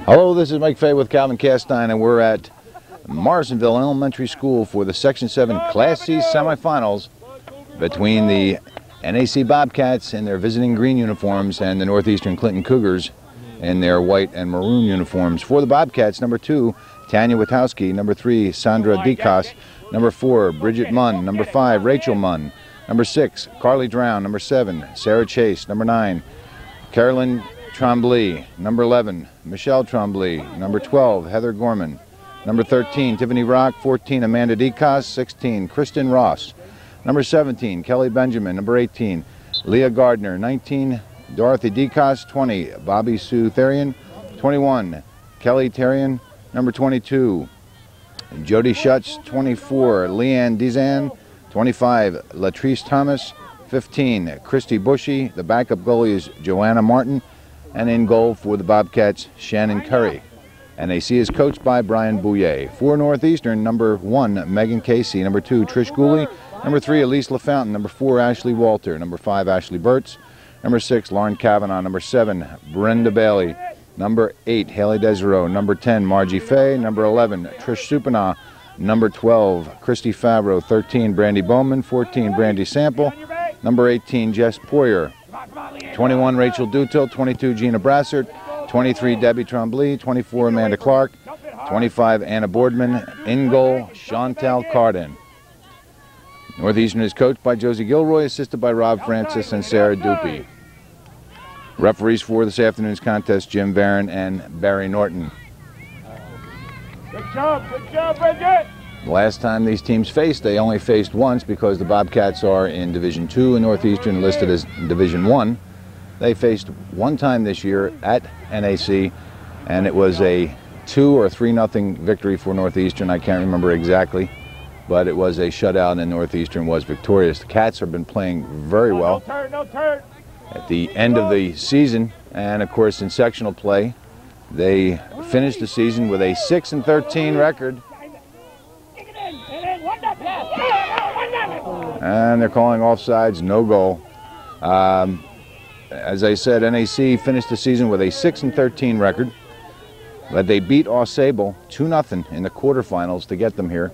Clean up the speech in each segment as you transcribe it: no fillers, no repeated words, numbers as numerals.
Hello, this is Mike Fay with Calvin Castine, and we're at Morrisonville Elementary School for the Section 7 Class C semifinals between the NAC Bobcats in their visiting green uniforms and the Northeastern Clinton Cougars in their white and maroon uniforms. For the Bobcats, number 2, Tanya Witowski, number 3, Sandra Dicas, number 4, Bridget Munn, number 5, Rachel Munn, number 6, Carly Drown, number 7, Sarah Chase, number 9, Carolyn Trombley, number 11, Michelle Trombley, number 12, Heather Gorman, number 13, Tiffany Rock, 14, Amanda Dicas, 16, Kristen Ross, number 17, Kelly Benjamin, number 18, Leah Gardner, 19, Dorothy Dicas, 20, Bobby Sue Therian, 21, Kelly Terrian, number 22, Jody Schutz, 24, Leanne Dizan, 25, Latrice Thomas, 15, Christy Bushy. The backup goalie is Joanna Martin, and in goal for the Bobcats, Shannon Curry. NAC is coached by Brian Bouillet. For Northeastern, number 1, Megan Casey, number 2, Trish Gooley, number 3, Elise LaFountain, number 4, Ashley Walter, number 5, Ashley Burtz, number 6, Lauren Cavanaugh, number 7, Brenda Bailey, number 8, Haley Desereau, number 10, Margie Fay, number 11, Trish Supinaugh, number 12, Christy Favreau, 13, Brandy Bowman, 14, Brandy Sample, number 18, Jess Poyer, 21, Rachel Dutil, 22, Gina Brassert, 23, Debbie Trombley, 24, Amanda Clark, 25, Anna Boardman, in goal, Chantal Cardin. Northeastern is coached by Josie Gilroy, assisted by Rob Francis and Sarah Dupuy. Referees for this afternoon's contest, Jim Barron and Barry Norton. Good job, Bridget! The last time these teams faced, they only faced once because the Bobcats are in Division II and Northeastern listed as Division I. They faced one time this year at NAC, and it was a 2 or 3-0 victory for Northeastern. I can't remember exactly, but it was a shutout and Northeastern was victorious. The Cats have been playing very well at the end of the season, and of course in sectional play, they finished the season with a 6-13 record. And they're calling offsides, no goal. As I said, NAC finished the season with a 6-13 record, but they beat AuSable 2-0 in the quarterfinals to get them here.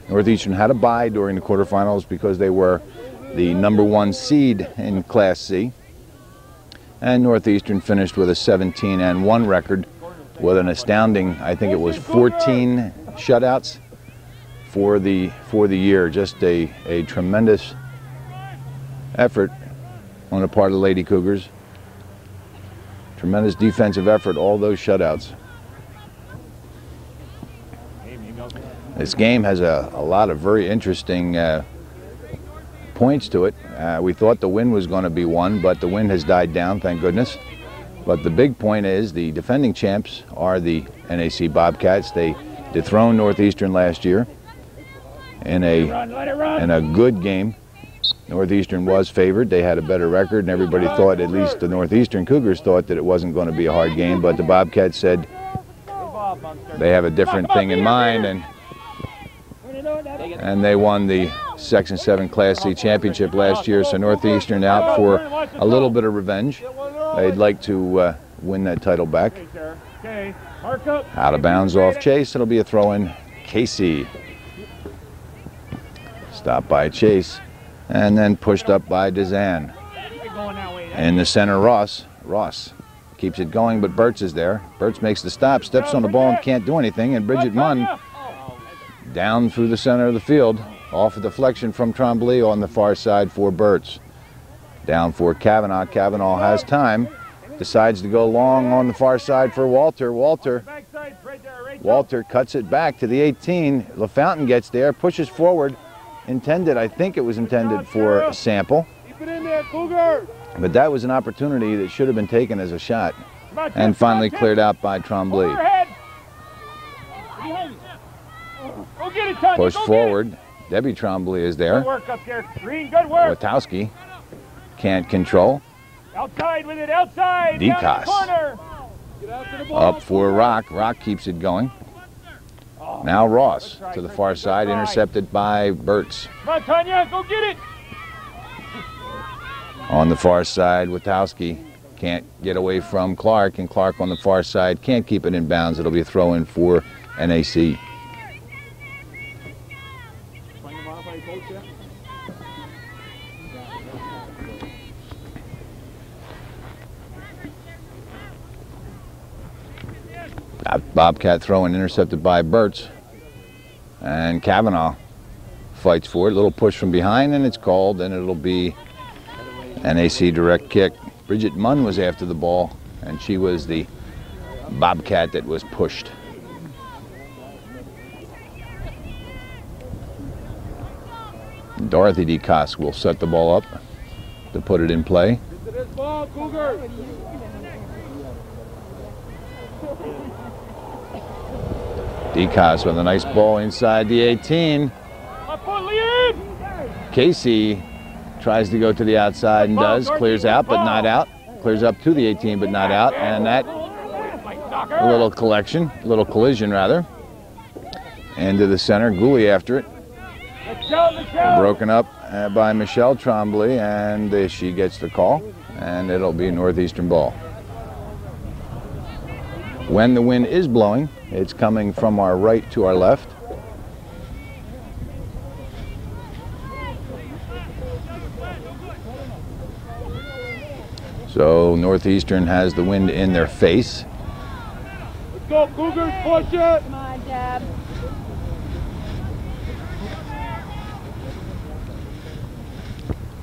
Northeastern had a bye during the quarterfinals because they were the number 1 seed in Class C. And Northeastern finished with a 17-1 record with an astounding, I think it was 14 shutouts for the year. Just a tremendous effort on the part of the Lady Cougars. Tremendous defensive effort, all those shutouts. This game has a lot of very interesting points to it. We thought the wind was going to be won, but the wind has died down, thank goodness. But the big point is the defending champs are the NAC Bobcats. They dethroned Northeastern last year in a good game. Northeastern was favored. They had a better record, and everybody thought, at least the Northeastern Cougars thought, that it wasn't going to be a hard game, but the Bobcats said they have a different thing in mind, and they won the Section 7 Class C championship last year, so Northeastern out for a little bit of revenge. They'd like to win that title back. Out of bounds off Chase. It'll be a throw-in. Casey. Stopped by Chase and then pushed up by Dizan. In the center, Ross. Ross keeps it going, but Burtz is there. Burtz makes the stop, steps on the ball and can't do anything, and Bridget Munn down through the center of the field, off a deflection from Trombley on the far side for Burtz. Down for Cavanaugh. Cavanaugh has time, decides to go long on the far side for Walter. Walter cuts it back to the 18. LaFountain gets there, pushes forward. Intended, I think it was intended for Sample. But that was an opportunity that should have been taken as a shot. And finally cleared out by Trombley. Push forward. Debbie Trombley is there. Witowski can't control. Outside with it, outside. Dicas. Up for Rock. Rock keeps it going. Now Ross to the far side, intercepted by Burtz. Come on, Tanya, go get it. On the far side, Witowski Can't get away from Clark, and Clark on the far side can't keep it in bounds. It'll be a throw-in for NAC. Bobcat throwing intercepted by Burtz, and Kavanaugh fights for it. A little push from behind, and it's called, and it'll be NAC direct kick. Bridget Munn was after the ball, and she was the Bobcat that was pushed. Dorothy DeCoste will set the ball up to put it in play. DeCoste with a nice ball inside the 18. Casey tries to go to the outside and does. Clears out but not out. Clears up to the 18 but not out. And that a little collision rather. Into the center. Gooley after it. Broken up by Michelle Trombley, and she gets the call. And it'll be Northeastern ball. When the wind is blowing, it's coming from our right to our left. So Northeastern has the wind in their face. Let's go, Cougars, push it! Come on, Deb.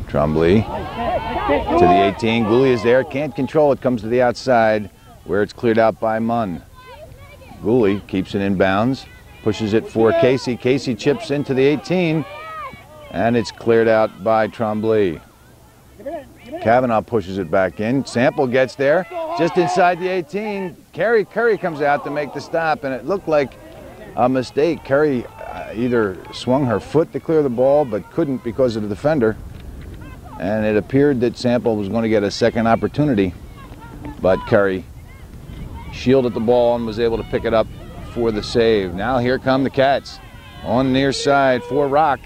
Trombley to the 18. Gooley is there, can't control it, comes to the outside where it's cleared out by Munn. Gooley keeps it in bounds, pushes it for Casey. Casey chips into the 18, and it's cleared out by Trombley. Kavanaugh pushes it back in. Sample gets there, just inside the 18. Curry comes out to make the stop, and it looked like a mistake. Curry either swung her foot to clear the ball, but couldn't because of the defender. And it appeared that Sample was going to get a second opportunity, but Curry shielded the ball and was able to pick it up for the save. Now here come the Cats on the near side for Rock.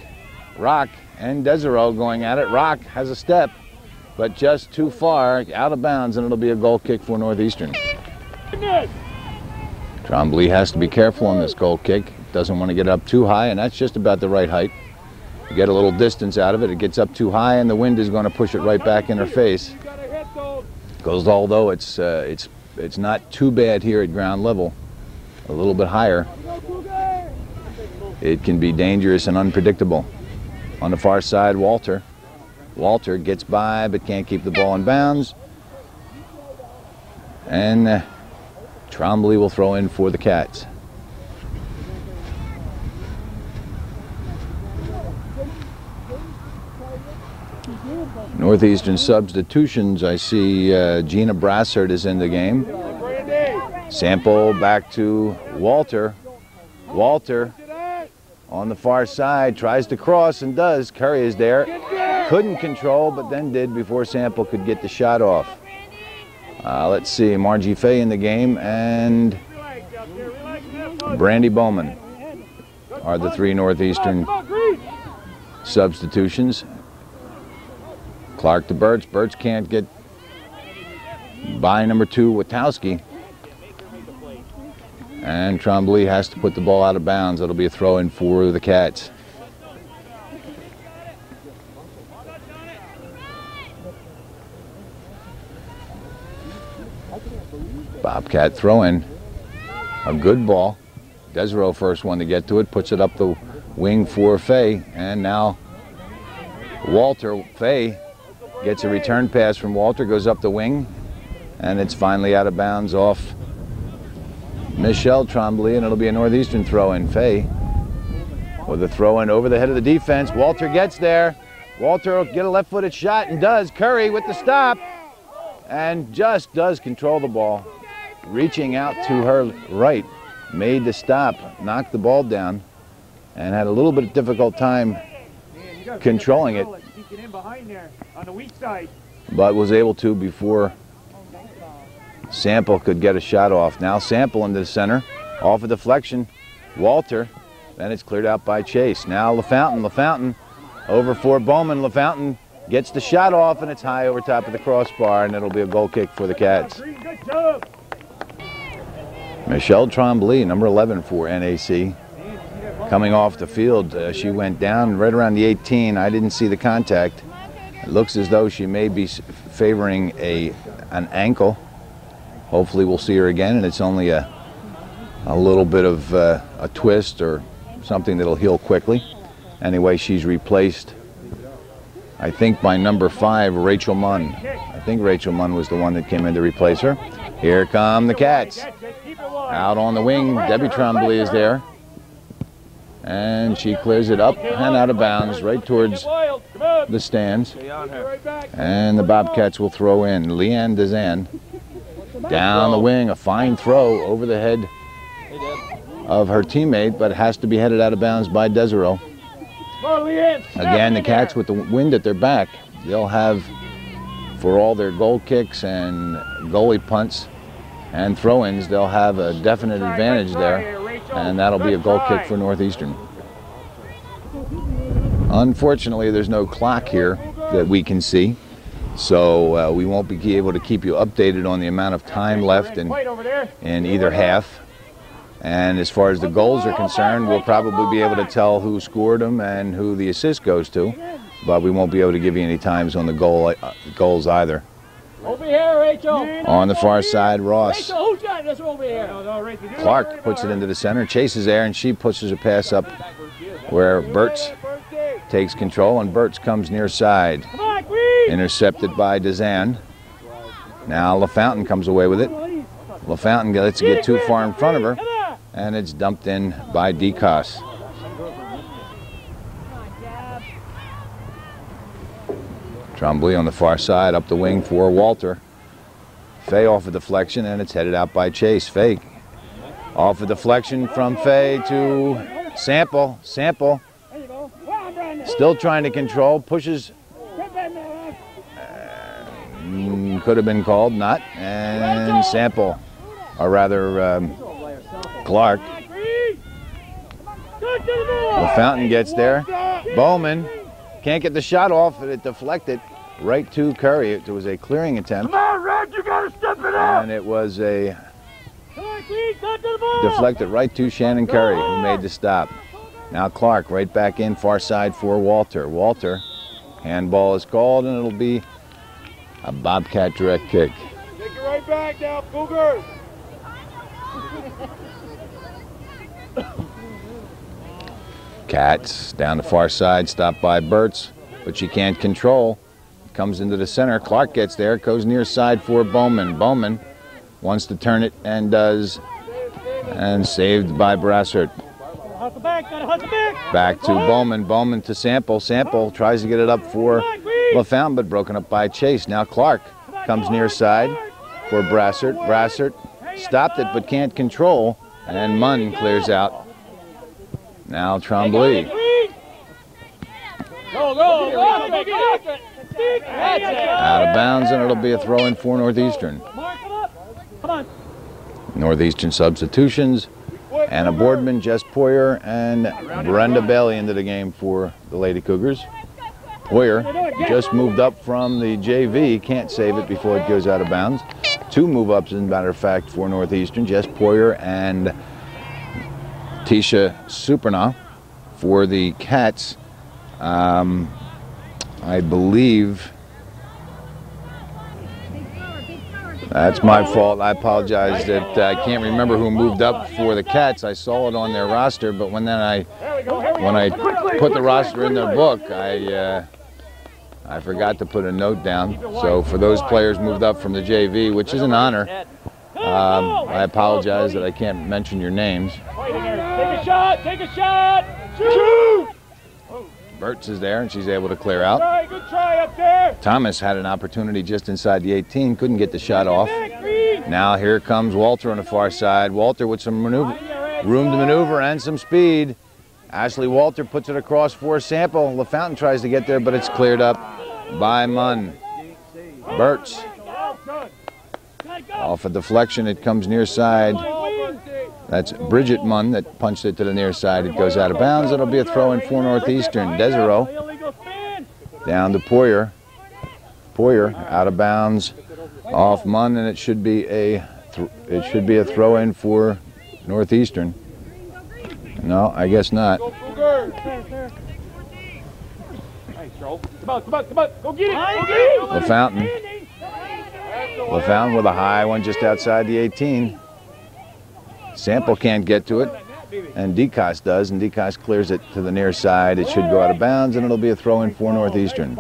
Rock and Desero going at it. Rock has a step, but just too far, out of bounds, and it'll be a goal kick for Northeastern. Trombley has to be careful on this goal kick. Doesn't want to get up too high, and that's just about the right height. You get a little distance out of it, it gets up too high, and the wind is going to push it right back in her face. Because although it's not too bad here at ground level, a little bit higher, it can be dangerous and unpredictable. On the far side, Walter gets by but can't keep the ball in bounds. And Trombley will throw in for the Cats. Northeastern substitutions, I see Gina Brassard is in the game. Sample back to Walter. Walter on the far side tries to cross and does. Curry is there. Couldn't control, but then did before Sample could get the shot off. Let's see, Margie Fay in the game and Brandy Bowman are the three Northeastern substitutions. Clark to Burtz. Burtz can't get by number 2, Witowski. And Trombley has to put the ball out of bounds. It'll be a throw-in for the Cats. Bobcat throw-in. A good ball. Desero first one to get to it. Puts it up the wing for Fay. And now Walter Fay gets a return pass from Walter, goes up the wing, and it's finally out of bounds off Michelle Trombley, and it'll be a Northeastern throw-in. Fay with a throw-in over the head of the defense. Walter gets there. Walter will get a left-footed shot and does. Curry with the stop and just does control the ball. Reaching out to her right, made the stop, knocked the ball down, and had a little bit of difficult time controlling it. But was able to before Sample could get a shot off. Now Sample into the center, off a deflection. Walter, then it's cleared out by Chase. Now LaFountain over for Bowman. LaFountain Gets the shot off, and it's high over top of the crossbar, and it'll be a goal kick for the Cats. Michelle Tremblay, number 11 for NAC. Coming off the field, she went down right around the 18. I didn't see the contact. It looks as though she may be favoring an ankle. Hopefully we'll see her again, and it's only a little bit of a twist or something that'll heal quickly. Anyway, she's replaced, I think, by number 5, Rachel Munn. I think Rachel Munn was the one that came in to replace her. Here come the Cats. Out on the wing, Debbie Tremblay is there. And she clears it up and out of bounds right towards the stands. And the Bobcats will throw in. Leanne Dezan down the wing, a fine throw over the head of her teammate, but has to be headed out of bounds by Desiree. Again, the Cats with the wind at their back, they'll have, for all their goal kicks and goalie punts and throw-ins, they'll have a definite advantage there, and that'll be a goal kick for Northeastern. Unfortunately, there's no clock here that we can see, so we won't be able to keep you updated on the amount of time left in either half. And as far as the goals are concerned, we'll probably be able to tell who scored them and who the assist goes to, but we won't be able to give you any times on the goals either. Over here, Rachel. On the far side, Ross. Rachel, who's got this over here? Clark puts it into the center, chases there, and she pushes a pass up where Burtz takes control, and Burtz comes near side. Intercepted by Dezan. Now LaFountain comes away with it. LaFountain lets it get too far in front of her, and it's dumped in by DeCoss. Tremblay on the far side, up the wing for Walter. Fay off a deflection, and it's headed out by Chase. Fay off a deflection from Fay to Sample. Sample still trying to control, pushes. Could have been called, not. And Sample, or rather Clark. LaFountain gets there. Bowman can't get the shot off, and it deflected right to Curry. It was a clearing attempt. Come on, Red, you gotta step it up. And it was a deflected right to Shannon Curry, who made the stop. Now Clark right back in, far side for Walter. Walter, handball is called, and it'll be a Bobcat direct kick. Take it right back now, Cougars. Cats down the far side, stopped by Burtz, but she can't control. Comes into the center. Clark gets there, goes near side for Bowman. Bowman wants to turn it and does, and saved by Brassert. Back to Bowman. Bowman to Sample. Sample tries to get it up for LaFountain, but broken up by Chase. Now Clark comes near side for Brassert. Brassert stopped it but can't control, and Munn clears out. Now Tremblay. Out of bounds, and it'll be a throw-in for Northeastern. Northeastern substitutions. Anna Boardman, Jess Poyer, and Brenda Bailey into the game for the Lady Cougars. Poyer just moved up from the JV, can't save it before it goes out of bounds. 2 move-ups, as a matter of fact, for Northeastern. Jess Poyer and Tisha Superna. For the Cats, I believe that's my fault. I apologize that I can't remember who moved up for the Cats. I saw it on their roster, but when I put the roster in their book, I forgot to put a note down. So for those players moved up from the JV, which is an honor, I apologize that I can't mention your names. Take a shot! Take a shot! Shoot! Burtz is there, and she's able to clear out. Good try up there. Thomas had an opportunity just inside the 18, couldn't get the shot off. Now here comes Walter on the far side. Walter with some room to maneuver and some speed. Ashley Walter puts it across for Sample. LaFountain tries to get there, but it's cleared up by Munn. Burtz. Off a deflection, it comes near side. That's Bridget Munn that punched it to the near side. It goes out of bounds. It'll be a throw-in for Northeastern. Desiree down to Poyer. Poyer out of bounds off Munn, and it should be a throw in for Northeastern. No, I guess not. Come on, go get it! Go get it! LaFountain with a high one just outside the 18. Sample can't get to it, and DeCoste does, and DeCoste clears it to the near side. It should go out of bounds, and it'll be a throw in for Northeastern.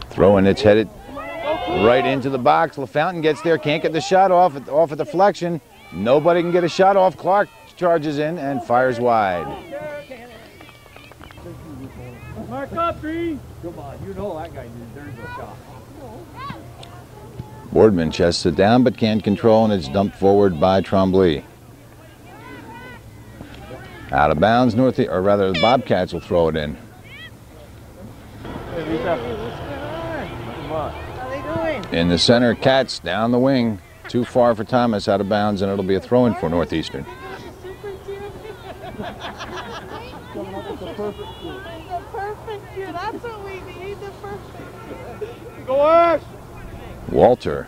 Throw in, it's headed right into the box. LaFountain gets there, can't get the shot off a deflection. Nobody can get a shot off. Clark charges in and fires wide. Mark up, Green. Come on, you know that guy deserves a shot. Boardman chests it down but can't control, and it's dumped forward by Trombley. Out of bounds, or rather the Bobcats will throw it in. In the center, Cats down the wing. Too far for Thomas, out of bounds, and it'll be a throw in for Northeastern. That's what we need, the perfect. Go Ash! Walter.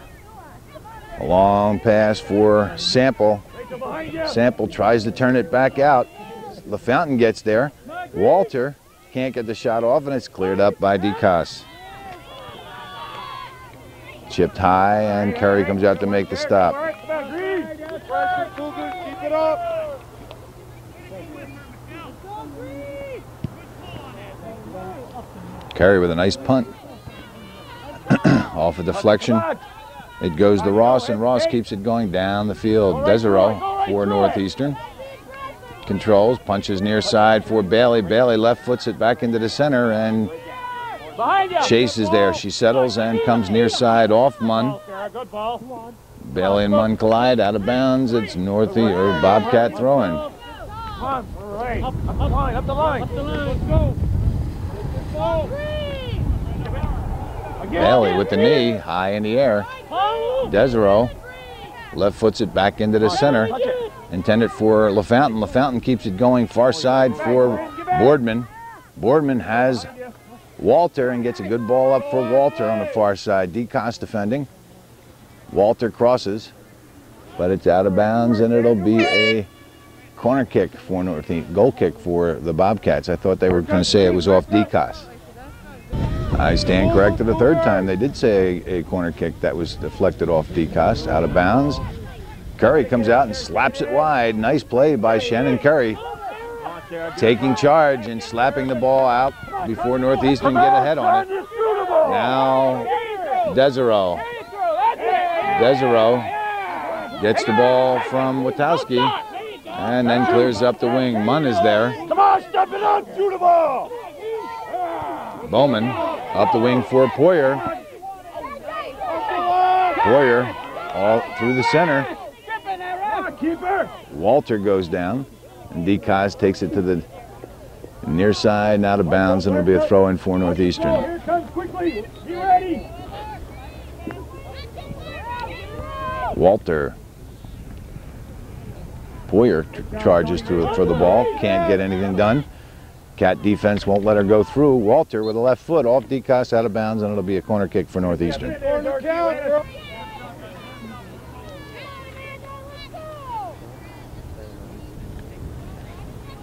A long pass for Sample. Sample tries to turn it back out. LaFountain gets there. Walter can't get the shot off, and it's cleared up by DeCoste. Chipped high, and Curry comes out to make the stop. Keep it up! Curry with a nice punt. Off a deflection. It goes to Ross, and Ross keeps it going down the field. Desereau for Northeastern. Controls, punches near side for Bailey. Bailey left foots it back into the center, and Chase is there. She settles and comes near side off Munn. Bailey and Munn collide, out of bounds. It's Bobcat throwing. Come on, up the line, up the line. Let's go. Bailey with the knee, high in the air. Desereau left foots it back into the center. Intended for LaFountain. LaFountain keeps it going far side for Boardman. Boardman has Walter and gets a good ball up for Walter on the far side. DeCoste defending. Walter crosses, but it's out of bounds, and it'll be a corner kick for goal kick for the Bobcats. I thought they were going to say it was off DeCoste. I stand corrected a third time. They did say a corner kick that was deflected off DeCoste, out of bounds. Curry comes out and slaps it wide. Nice play by Shannon Curry. Taking charge and slapping the ball out before Northeastern get ahead on it. Now Desereau. Desereau gets the ball from Witowski and then clears up the wing. Munn is there. Come on, step it up, shoot the ball. Bowman up the wing for Poyer. Poyer all through the center. Walter goes down, and DeCoste takes it to the near side and out of bounds, and it'll be a throw in for Northeastern. Here comes quickly. Be ready. Walter. Poyer charges through for the ball. Can't get anything done. Cat defense won't let her go through. Walter with a left foot off DeCoste, out of bounds, and it'll be a corner kick for Northeastern.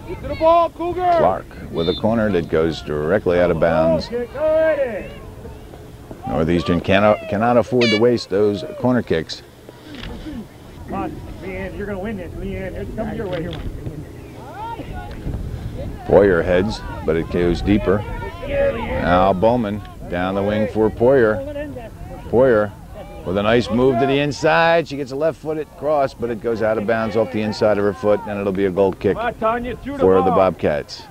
Get to the ball, Cougar. Clark with a corner that goes directly out of bounds. Northeastern cannot afford to waste those corner kicks. Come on, Leanne, you're going to win this, Leanne. It's coming your way. Poyer heads, but it goes deeper. Now Bowman down the wing for Poyer. Poyer with a nice move to the inside. She gets a left-footed cross, but it goes out of bounds off the inside of her foot, and it'll be a goal kick for the Bobcats.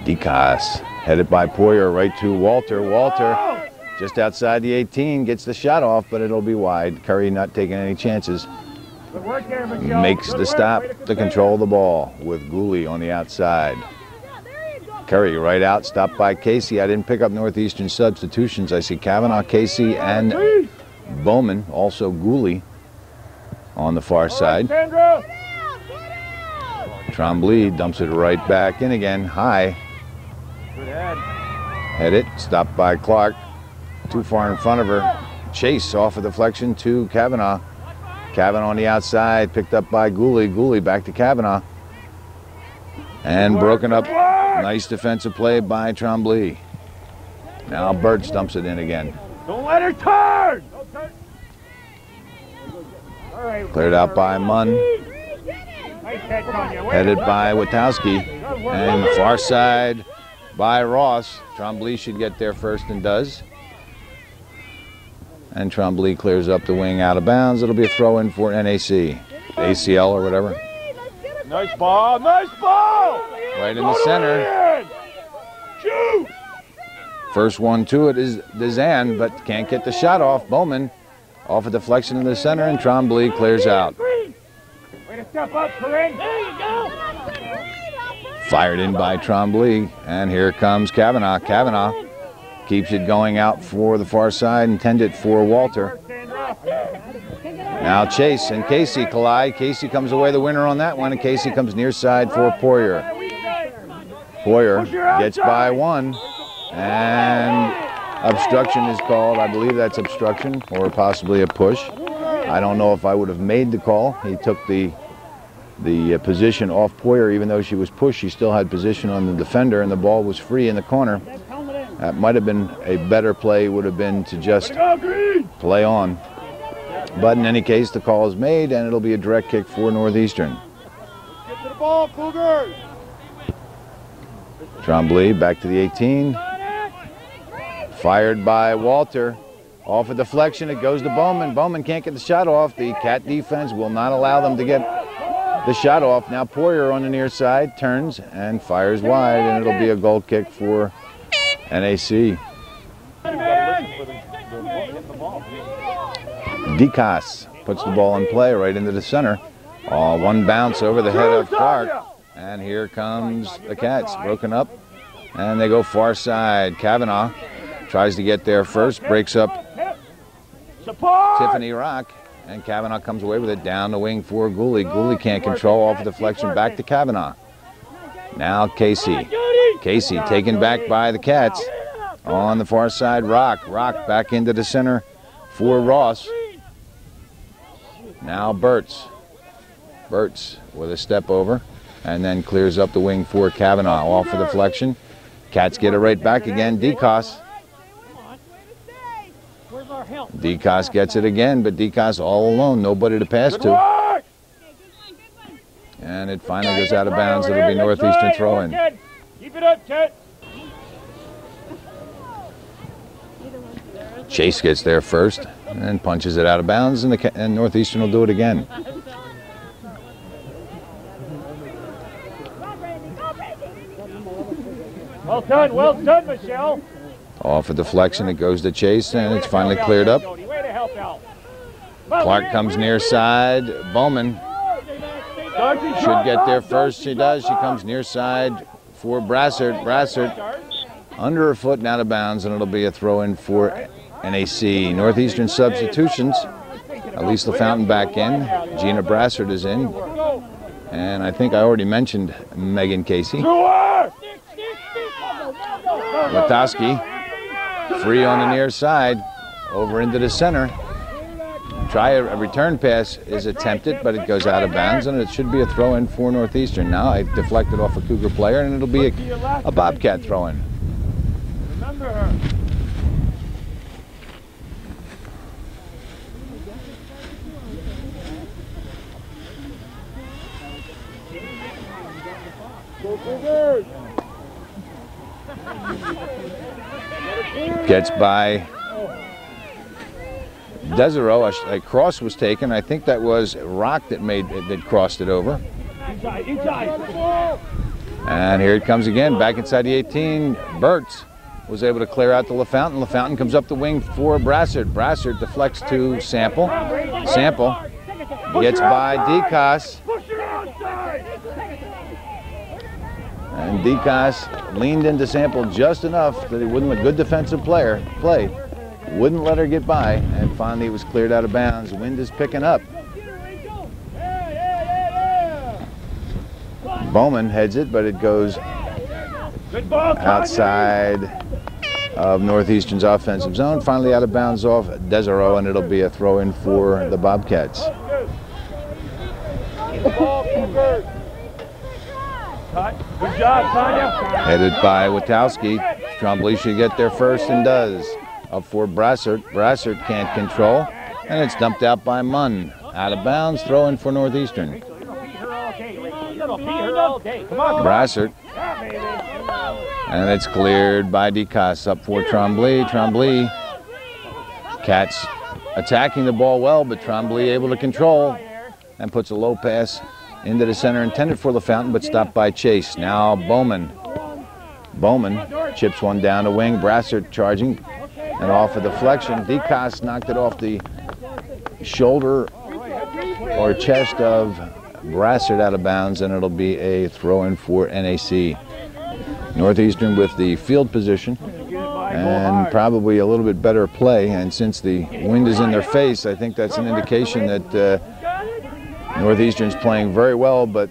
DeCoste headed by Poyer right to Walter. Walter just outside the 18 gets the shot off, but it'll be wide. Curry not taking any chances. Makes the stop to control the ball with Gooley on the outside. Curry right out, stopped by Casey. I didn't pick up Northeastern substitutions. I see Kavanaugh, Casey, and Bowman, also Gooley on the far side. Trombley dumps it right back in again, high. Good head. Head it, stopped by Clark. Too far in front of her. Chase off of deflection to Kavanaugh. Kavanaugh on the outside, picked up by Gooley. Gooley back to Kavanaugh. And broken up. Nice defensive play by Trombley. Now Burtz dumps it in again. Don't let her turn! All right. Cleared out by Munn. Nice catch on you. Headed by Witowski. And far side by Ross. Trombley should get there first and does. And Trombley clears up the wing out of bounds. It'll be a throw in for NAC. ACL or whatever. Nice ball, nice ball! Right in the center. Shoot! First one to it is Dezan, but can't get the shot off. Bowman off a deflection in the center, and Trombley clears out. Way to step up, Corinne. There you go. Fired in by Trombley, and here comes Kavanaugh. Kavanaugh keeps it going out for the far side, intended for Walter. Now Chase and Casey collide. Casey comes away the winner on that one, and Casey comes near side for Poyer. Poyer gets by one, and obstruction is called. I believe that's obstruction, or possibly a push. I don't know if I would have made the call. He took the position off Poyer. Even though she was pushed, she still had position on the defender, and the ball was free in the corner. That might have been a better play, would have been to just play on. But in any case, the call is made, and it'll be a direct kick for Northeastern. Get to the ball, Cougars. Trombley back to the 18. Fired by Walter. Off a deflection, it goes to Bowman. Bowman can't get the shot off. The Cat defense will not allow them to get the shot off. Now Poyer on the near side turns and fires wide, and it'll be a goal kick for NAC. DeCas puts the ball in play right into the center. One bounce over the head of Clark. And here comes the Cats, broken up. And they go far side. Kavanaugh tries to get there first, breaks up Tiffany Rock. And Kavanaugh comes away with it down the wing for Gooley. Gooley can't control off a deflection, back to Kavanaugh. Now Casey. Casey taken back by the Cats. On the far side, Rock. Rock back into the center for Ross. Now Burtz. Burtz with a step over and then clears up the wing for Kavanaugh. Off a deflection. Cats get it right back again. DeCas. DeCas gets it again, but DeCas all alone. Nobody to pass to. And it finally goes out of bounds. It'll be Northeastern throw-in. Keep it up, Ted. Chase gets there first and punches it out of bounds, and Northeastern will do it again. Well done, Michelle. Off a deflection, it goes to Chase, and it's finally cleared up. Clark comes near side. Bowman should get there first. She does. She comes near side for Brassard. Brassard under her foot and out of bounds, and it'll be a throw-in for NAC. Northeastern substitutions. Elise LaFountain back in. Gina Brassard is in. And I think I already mentioned Megan Casey. Witowski free on the near side. Over into the center. Try a return pass is attempted, but it goes out of bounds, and it should be a throw-in for Northeastern. Now I deflected off a Cougar player, and it'll be a Bobcat throw-in. Remember her. Gets by Desereau. A cross was taken. I think that was Rock that crossed it over. And here it comes again, back inside the 18. Burtz was able to clear out to LaFountain. LaFountain comes up the wing for Brassard. Brassard deflects to Sample. Sample gets by DeCas. And DeCas leaned into Sample just enough that he wouldn't let good defensive play. Wouldn't let her get by, and finally it was cleared out of bounds. Wind is picking up. Bowman heads it, but it goes Good ball, outside of Northeastern's offensive zone. Finally out of bounds off Desero, and it'll be a throw-in for the Bobcats. Good job, Tanya. Headed by Witowski. Trombley should get there first and does. Up for Brassert. Brassert can't control, and it's dumped out by Munn. Out of bounds, throw in for Northeastern. Brassert. And it's cleared by DeCoste. Up for Trombley. Trombley. Cats attacking the ball well, but Trombley able to control and puts a low pass into the center intended for LaFountain, but stopped by Chase. Now Bowman. Bowman chips one down the wing. Brassert charging and off a deflection. DeCoste knocked it off the shoulder or chest of Brassert out of bounds, and it'll be a throw-in for NAC. Northeastern with the field position and probably a little bit better play, and since the wind is in their face, I think that's an indication that Northeastern's playing very well, but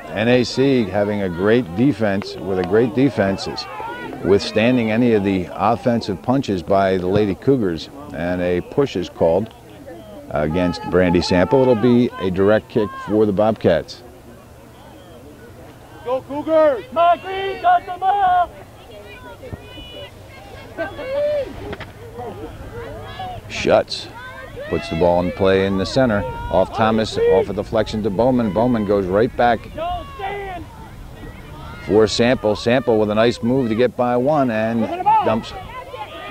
NAC having a great defense, with a great defense, is withstanding any of the offensive punches by the Lady Cougars, and a push is called against Brandy Sample. It'll be a direct kick for the Bobcats. Go Cougars! Green, got the ball! Schutz puts the ball in play in the center. Off Thomas, off a deflection to Bowman. Bowman goes right back for Sample. Sample with a nice move to get by one and dumps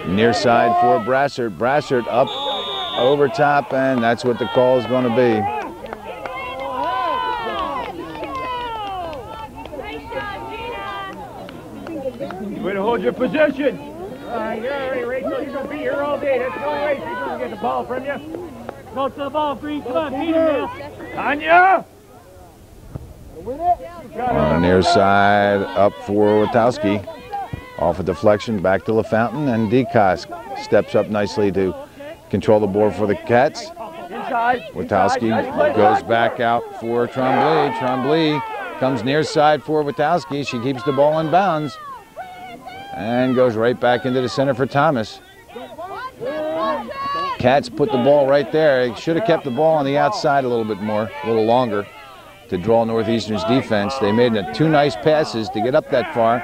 near side for Brassert. Brassert up over top, and that's what the call is going to be. Way to hold your position. You're all right, Rachel. You're going to be here all day. That's the only way she's going to get the ball from you. Go to the ball, Green. Come on, beat him now. Tanya! On the near side, up for Witowski. Off a deflection, back to LaFountain, and DeCoste steps up nicely to control the ball for the Cats. Witowski goes back out for Trombley. Trombley comes near side for Witowski. She keeps the ball in bounds and goes right back into the center for Thomas. Cats put the ball right there. They should have kept the ball on the outside a little bit more, a little longer, to draw Northeastern's defense. They made two nice passes to get up that far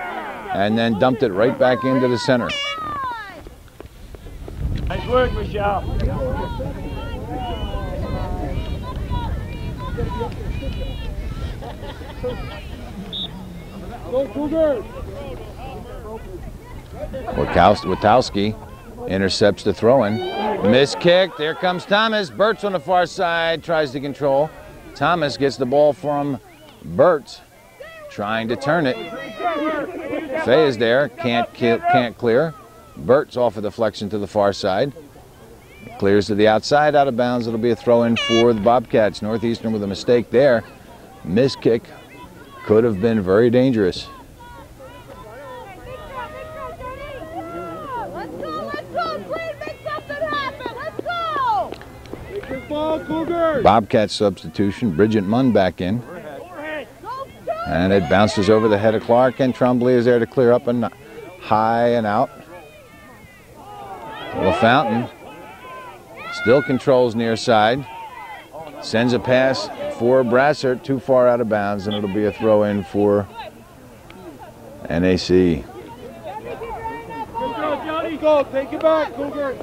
and then dumped it right back into the center. Nice work, Michelle. Go Cougars! Witowski intercepts the throw-in. Miss kick. There comes Thomas. Burt's on the far side, tries to control. Thomas gets the ball from Burt, trying to turn it. Faye is there, can't clear. Burt's off a deflection to the far side. Clears to the outside, out of bounds. It'll be a throw-in for the Bobcats. Northeastern with a mistake there. Miss kick could have been very dangerous. Bobcat substitution, Bridget Munn back in. And it bounces over the head of Clark, and Trombley is there to clear up and high and out. LaFountain still controls near side. Sends a pass for Brassert, too far out of bounds, and it'll be a throw in for NAC. Go, take it back, Cougar.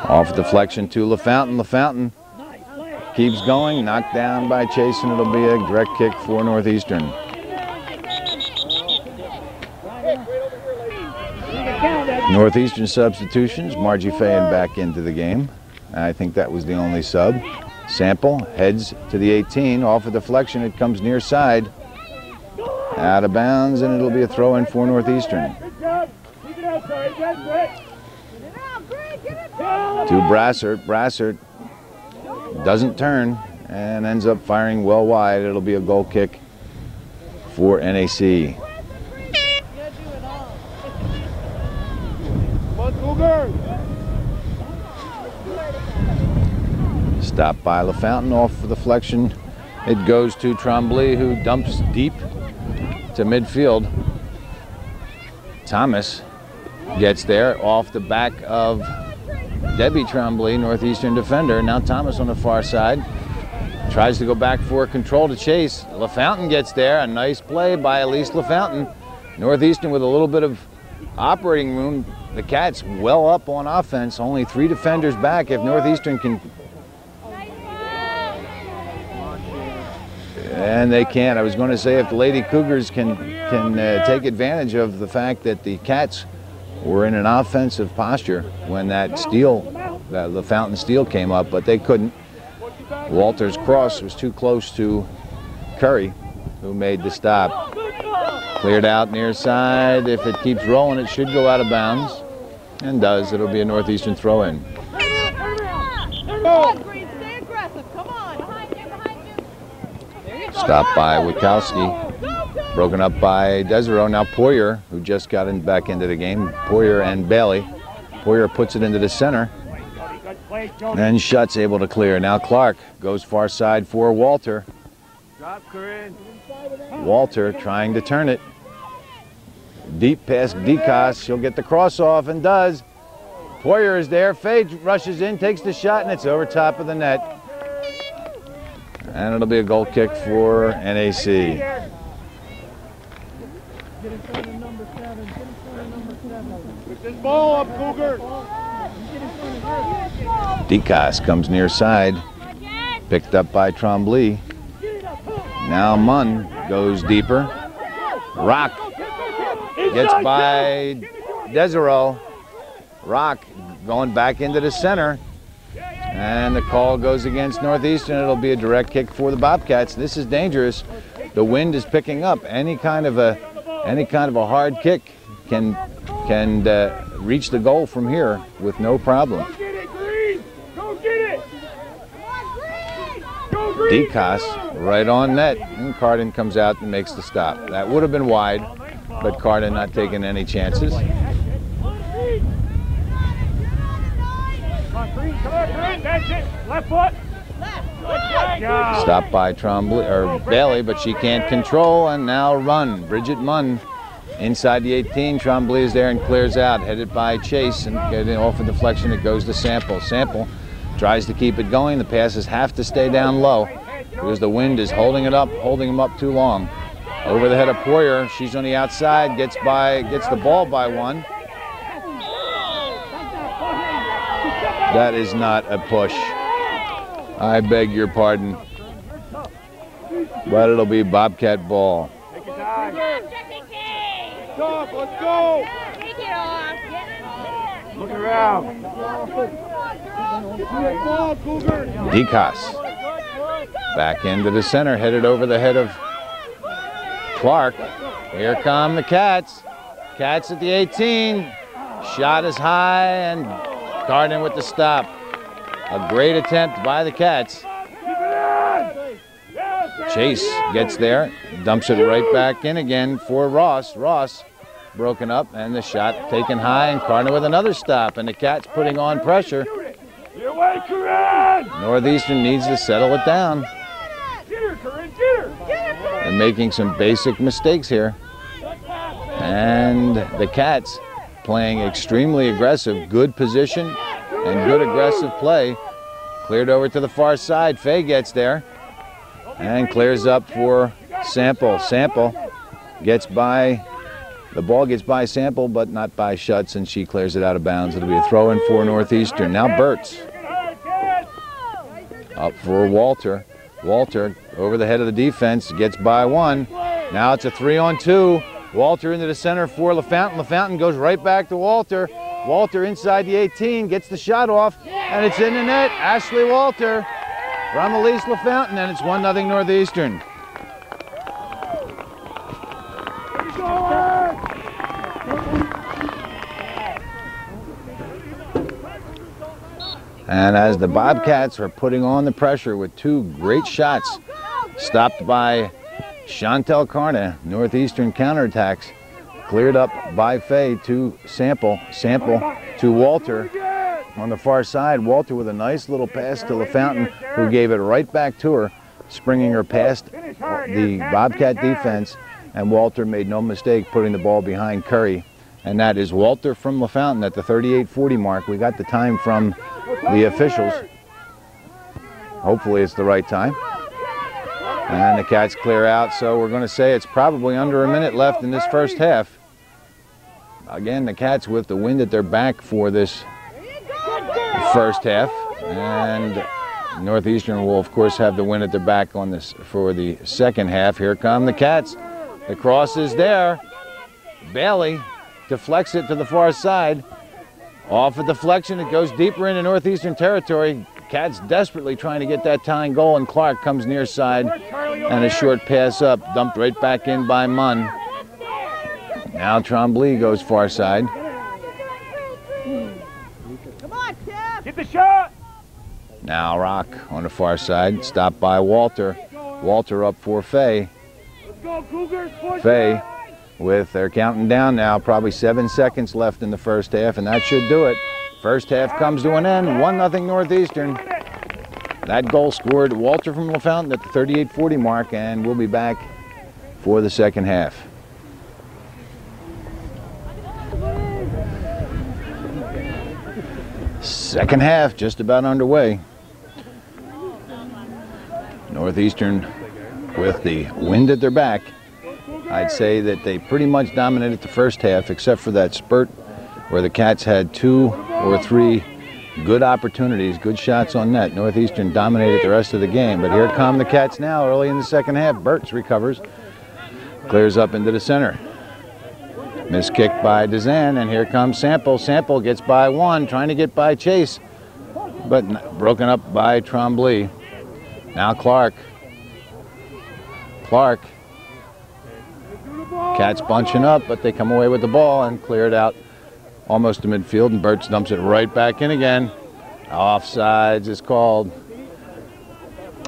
Off deflection to LaFountain. LaFountain keeps going, knocked down by Chase, and it'll be a direct kick for Northeastern. Northeastern substitutions, Margie Fayen back into the game. I think that was the only sub. Sample heads to the 18, off a deflection, it comes near side. Out of bounds, and it'll be a throw in for Northeastern. To Brassert. Brassert doesn't turn and ends up firing well wide. It'll be a goal kick for NAC. Stopped by LaFountain off the deflection. It goes to Trombley, who dumps deep to midfield. Thomas gets there off the back of Debbie Trombley, Northeastern defender. Now Thomas on the far side. Tries to go back for control to chase. LaFountain gets there. A nice play by Elise LaFountain. Northeastern with a little bit of operating room. The Cats well up on offense. Only 3 defenders back. If Northeastern can... And they can't. I was going to say if the Lady Cougars can take advantage of the fact that the Cats were in an offensive posture when that LaFountain steal came up, but they couldn't. Walter's cross was too close to Curry, who made the stop. Cleared out near side. If it keeps rolling, it should go out of bounds. And does. It'll be a Northeastern throw-in. Stopped by Wachowski. Broken up by Desereau. Now Poyer, who just got back into the game. Poyer and Bailey. Poyer puts it into the center. And Schutt's able to clear. Now Clark goes far side for Walter. Walter trying to turn it. Deep past DeCoste. She'll get the cross off and does. Poyer is there. Faye rushes in, takes the shot, and it's over top of the net. And it'll be a goal kick for NAC. Get this ball up, Cougar. DeCoste comes near side. Picked up by Trombley. Now Munn goes deeper. Rock gets by Desereau. Rock going back into the center. And the call goes against Northeastern. It'll be a direct kick for the Bobcats. This is dangerous. The wind is picking up. Any kind of a hard kick can reach the goal from here with no problem. Go get it, Green! Go get it! Go Green! DeCoste right on net, and Carden comes out and makes the stop. That would have been wide, but Carden not taking any chances. That's it. Left foot. Stopped by Trombley or Bailey, but she can't control, and now run. Bridget Munn inside the 18. Trombley is there and clears out, headed by Chase, and getting off a deflection. It goes to Sample. Sample tries to keep it going. The passes have to stay down low because the wind is holding them up too long. Over the head of Poyer. She's on the outside. Gets the ball by one. That is not a push. I beg your pardon. But it'll be Bobcat ball. Take your time. Let's go. Look around. DeCoste back into the center, headed over the head of Clark. Here come the Cats. Cats at the 18. Shot is high, and Carden with the stop. A great attempt by the Cats. Chase gets there, dumps it right back in again for Ross. Ross broken up, and the shot taken high, and Carden with another stop, and the Cats putting on pressure. Northeastern needs to settle it down. And making some basic mistakes here. And the Cats playing extremely aggressive, good position and good aggressive play. Cleared over to the far side. Faye gets there and clears up for Sample. Sample gets by, the ball gets by Sample, but not by Schutz, and she clears it out of bounds. It'll be a throw-in for Northeastern. Now Burtz up for Walter. Walter over the head of the defense, gets by one. Now it's a 3-on-2. Walter into the center for LaFountain. LaFountain goes right back to Walter. Walter inside the 18, gets the shot off, and it's in the net. Ashley Walter from Elise LaFountain, and it's 1-0 Northeastern. And as the Bobcats are putting on the pressure with two great shots, stopped by Chantel Carna, Northeastern counterattacks, cleared up by Faye to Sample. Sample to Walter. on the far side. Walter with a nice little pass to LaFountain, who gave it right back to her, springing her past the Bobcat defense, and Walter made no mistake putting the ball behind Curry. And that is Walter from LaFountain at the 38:40 mark. We got the time from the officials. Hopefully it's the right time. And the Cats clear out, so we're going to say it's probably under a minute left in this first half. Again, the Cats with the wind at their back for this first half, and Northeastern will of course have the wind at their back on this for the second half. Here come the Cats. The cross is there. Bailey deflects it to the far side. Off a deflection, it goes deeper into Northeastern territory. Cats desperately trying to get that tying goal, and Clark comes near side, and a short pass up, dumped right back in by Munn. Now Trombley goes far side. Come on, Jeff. Get the shot. Now Rock on the far side, stopped by Walter. Walter up for Fay. Let's go, Cougars. Push Fay it. with, they're counting down now, probably 7 seconds left in the first half, and that should do it. First half comes to an end, 1-0 Northeastern. That goal scored Walter from LaFountain at the 38:40 mark, and we'll be back for the second half. Second half just about underway. Northeastern with the wind at their back. I'd say that they pretty much dominated the first half, except for that spurt where the Cats had 2 or 3 good opportunities, good shots on net. Northeastern dominated the rest of the game, but here come the Cats now early in the second half. Burtz recovers, clears up into the center. Miss kick by Dezan, and here comes Sample. Sample gets by one, trying to get by Chase, but broken up by Trombley. Now Clark. Clark. Cats bunching up, but they come away with the ball and clear it out almost to midfield, and Burtz dumps it right back in again. Offsides is called.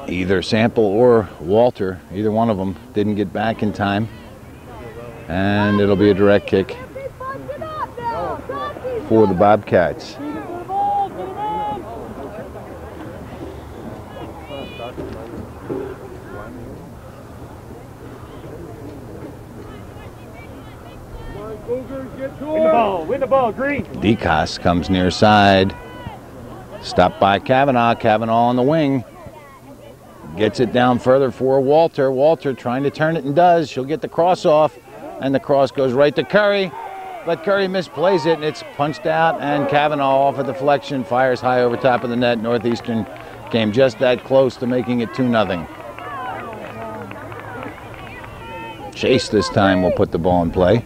Either Sample or Walter, either one of them, didn't get back in time. And it'll be a direct kick for the Bobcats. Win the ball, Green. DeCoste comes near side. Stopped by Kavanaugh. Kavanaugh on the wing. Gets it down further for Walter. Walter trying to turn it and does. She'll get the cross off, and the cross goes right to Curry. But Curry misplays it, and it's punched out, and Kavanaugh off a deflection fires high over top of the net. Northeastern came just that close to making it 2-0. Chase this time will put the ball in play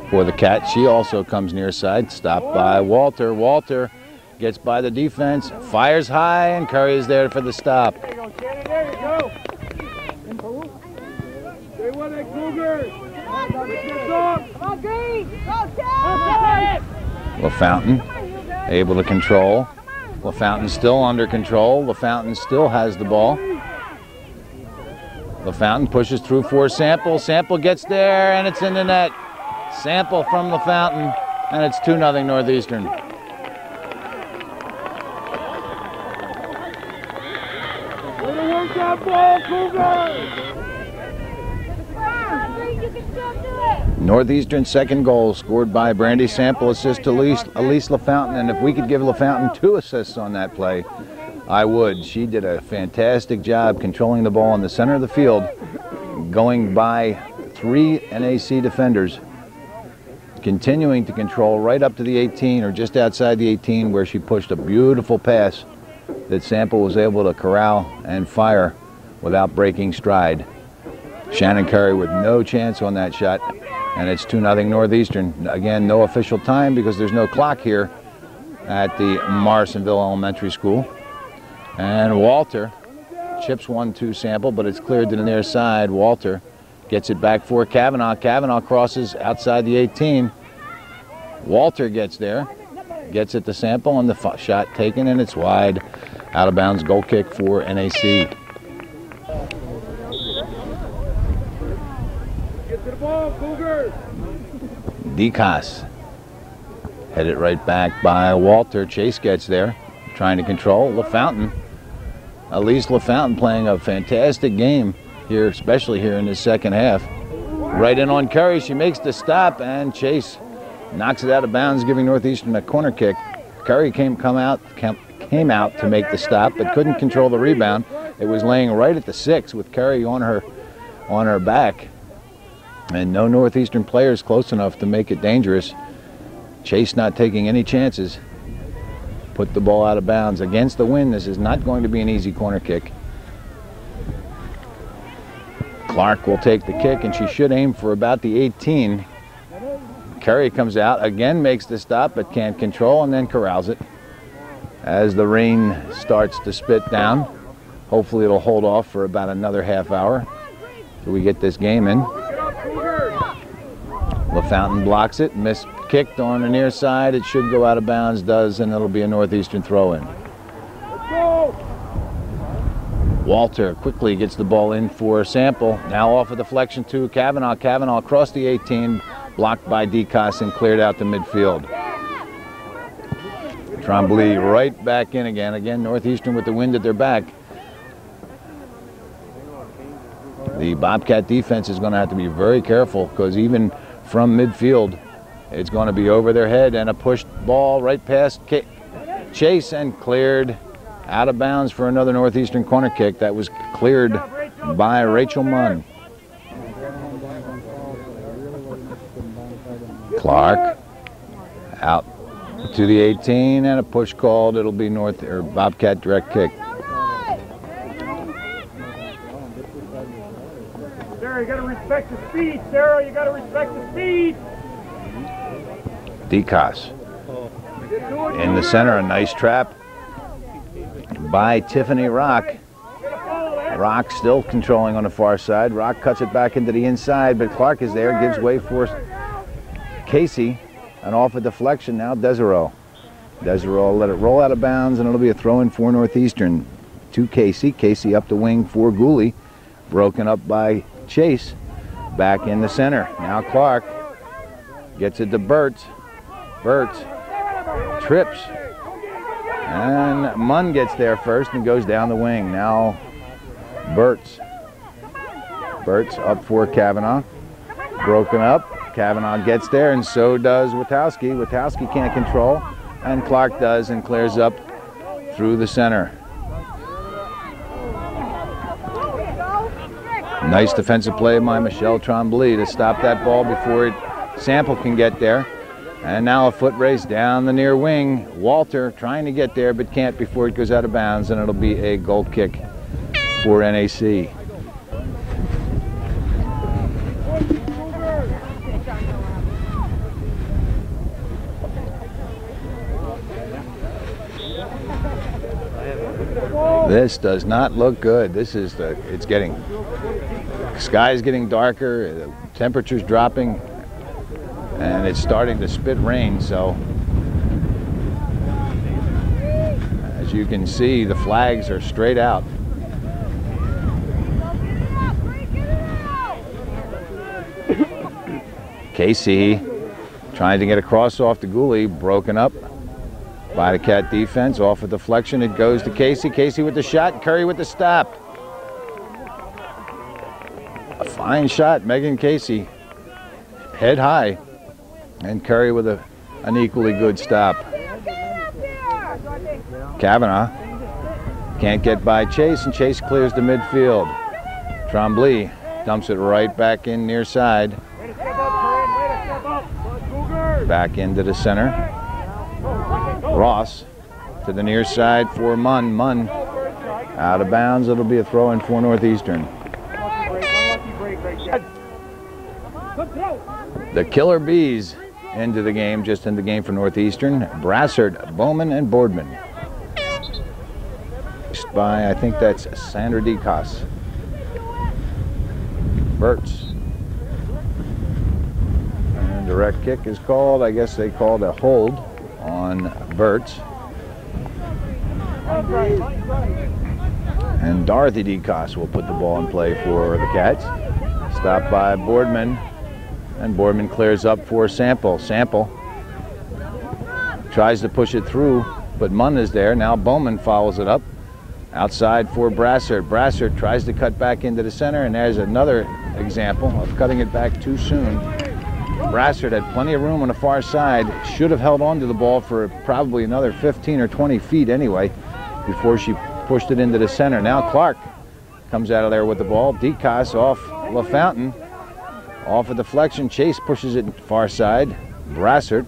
for the Cat. She also comes near side, stopped by Walter. Walter gets by the defense, fires high, and Curry is there for the stop. There you go, Shannon. There you go. They won it, Cougars. Come on, Green. Go, Chad. LaFountain able to control. LaFountain still under control. LaFountain still has the ball. LaFountain pushes through for Sample. Sample gets there, and it's in the net. Sample from LaFountain, and it's 2-0 Northeastern. Northeastern second goal scored by Brandy Sample, assist to Elise LaFountain, and if we could give LaFountain 2 assists on that play, I would. She did a fantastic job controlling the ball in the center of the field, going by 3 NAC defenders, continuing to control right up to the 18 or just outside the 18, where she pushed a beautiful pass that Sample was able to corral and fire without breaking stride. Shannon Curry with no chance on that shot, and it's 2-0 Northeastern. Again, no official time because there's no clock here at the Morrisonville Elementary School. And Walter chips one to Sample, but it's cleared to the near side. Walter gets it back for Kavanaugh. Kavanaugh crosses outside the 18. Walter gets there, gets it to Sample, and the shot taken, and it's wide. Out of bounds goal kick for NAC. Get to the ball, Cougars. DeCoste Headed right back by Walter. Chase gets there, trying to control. LaFountain, Elise LaFountain playing a fantastic game here, especially here in the second half. Right in on Curry, she makes the stop, and Chase knocks it out of bounds, giving Northeastern a corner kick. Curry came out to make the stop, but couldn't control the rebound. It was laying right at the 6 with Curry on her back, and no Northeastern players close enough to make it dangerous. Chase not taking any chances. Put the ball out of bounds. Against the wind, this is not going to be an easy corner kick. Clark will take the kick, and she should aim for about the 18. Curry comes out, again makes the stop, but can't control, and then corrals it. As the rain starts to spit down, hopefully it'll hold off for about another half hour till we get this game in. LaFountain blocks it, missed kicked on the near side. It should go out of bounds, does, and it'll be a Northeastern throw-in. Walter quickly gets the ball in for Sample. Now off a deflection to Kavanaugh. Kavanaugh across the 18, blocked by DeCoste and cleared out to midfield. Trombley right back in again. Again, Northeastern with the wind at their back. The Bobcat defense is going to have to be very careful, because even from midfield, it's going to be over their head, and a pushed ball right past Chase and cleared out of bounds for another Northeastern corner kick. That was cleared by Rachel Munn. Clark out to the 18, and a push called. It'll be Bobcat direct kick. Sarah, you got to respect the speed. Sarah, you got to respect the speed. DeCoste in the center, a nice trap by Tiffany Rock. Rock still controlling on the far side. Rock cuts it back into the inside, but Clark is there, gives way for Casey, and off a deflection now Desereau. Desereau let it roll out of bounds, and it'll be a throw-in for Northeastern to Casey. Casey up the wing for Gooley, broken up by Chase. Back in the center. Now Clark gets it to Burtz. Burtz trips, and Munn gets there first and goes down the wing. Now Burtz up for Kavanaugh, broken up. Kavanaugh gets there, and so does Witowski. Witowski can't control, and Clark does, and clears up through the center. Nice defensive play by Michelle Trombley to stop that ball before Sample can get there. And now a foot race down the near wing. Walter trying to get there, but can't before it goes out of bounds, and it'll be a goal kick for NAC. This does not look good. This is the sky's getting darker, the temperature's dropping, and it's starting to spit rain. So as you can see, the flags are straight out. Casey trying to get a cross off to Gooley, broken up by the Cat defense. Off a deflection, it goes to Casey. Casey with the shot, Curry with the stop. A fine shot, Megan Casey, head high, and Curry with an equally good stop. Kavanaugh can't get by Chase, and Chase clears the midfield. Trombley dumps it right back in near side. Back into the center. Ross to the near side for Munn. Munn out of bounds. It'll be a throw-in for Northeastern. The Killer Bees into the game, just in the game for Northeastern. Brassard, Bowman, and Boardman. By, I think that's Sandra DeCoste. Burtz. And direct kick is called. I guess they called a hold on Burtz. And Dorothy DeCoste will put the ball in play for the Cats. Stopped by Boardman, and Boardman clears up for Sample. Sample tries to push it through, but Munn is there. Now Bowman follows it up. Outside for Brassard. Brassard tries to cut back into the center, and there's another example of cutting it back too soon. Brassard had plenty of room on the far side. Should have held on to the ball for probably another 15 or 20 feet anyway before she pushed it into the center. Now Clark comes out of there with the ball. DeCoss off LaFountain. Off a deflection. Chase pushes it far side. Brassard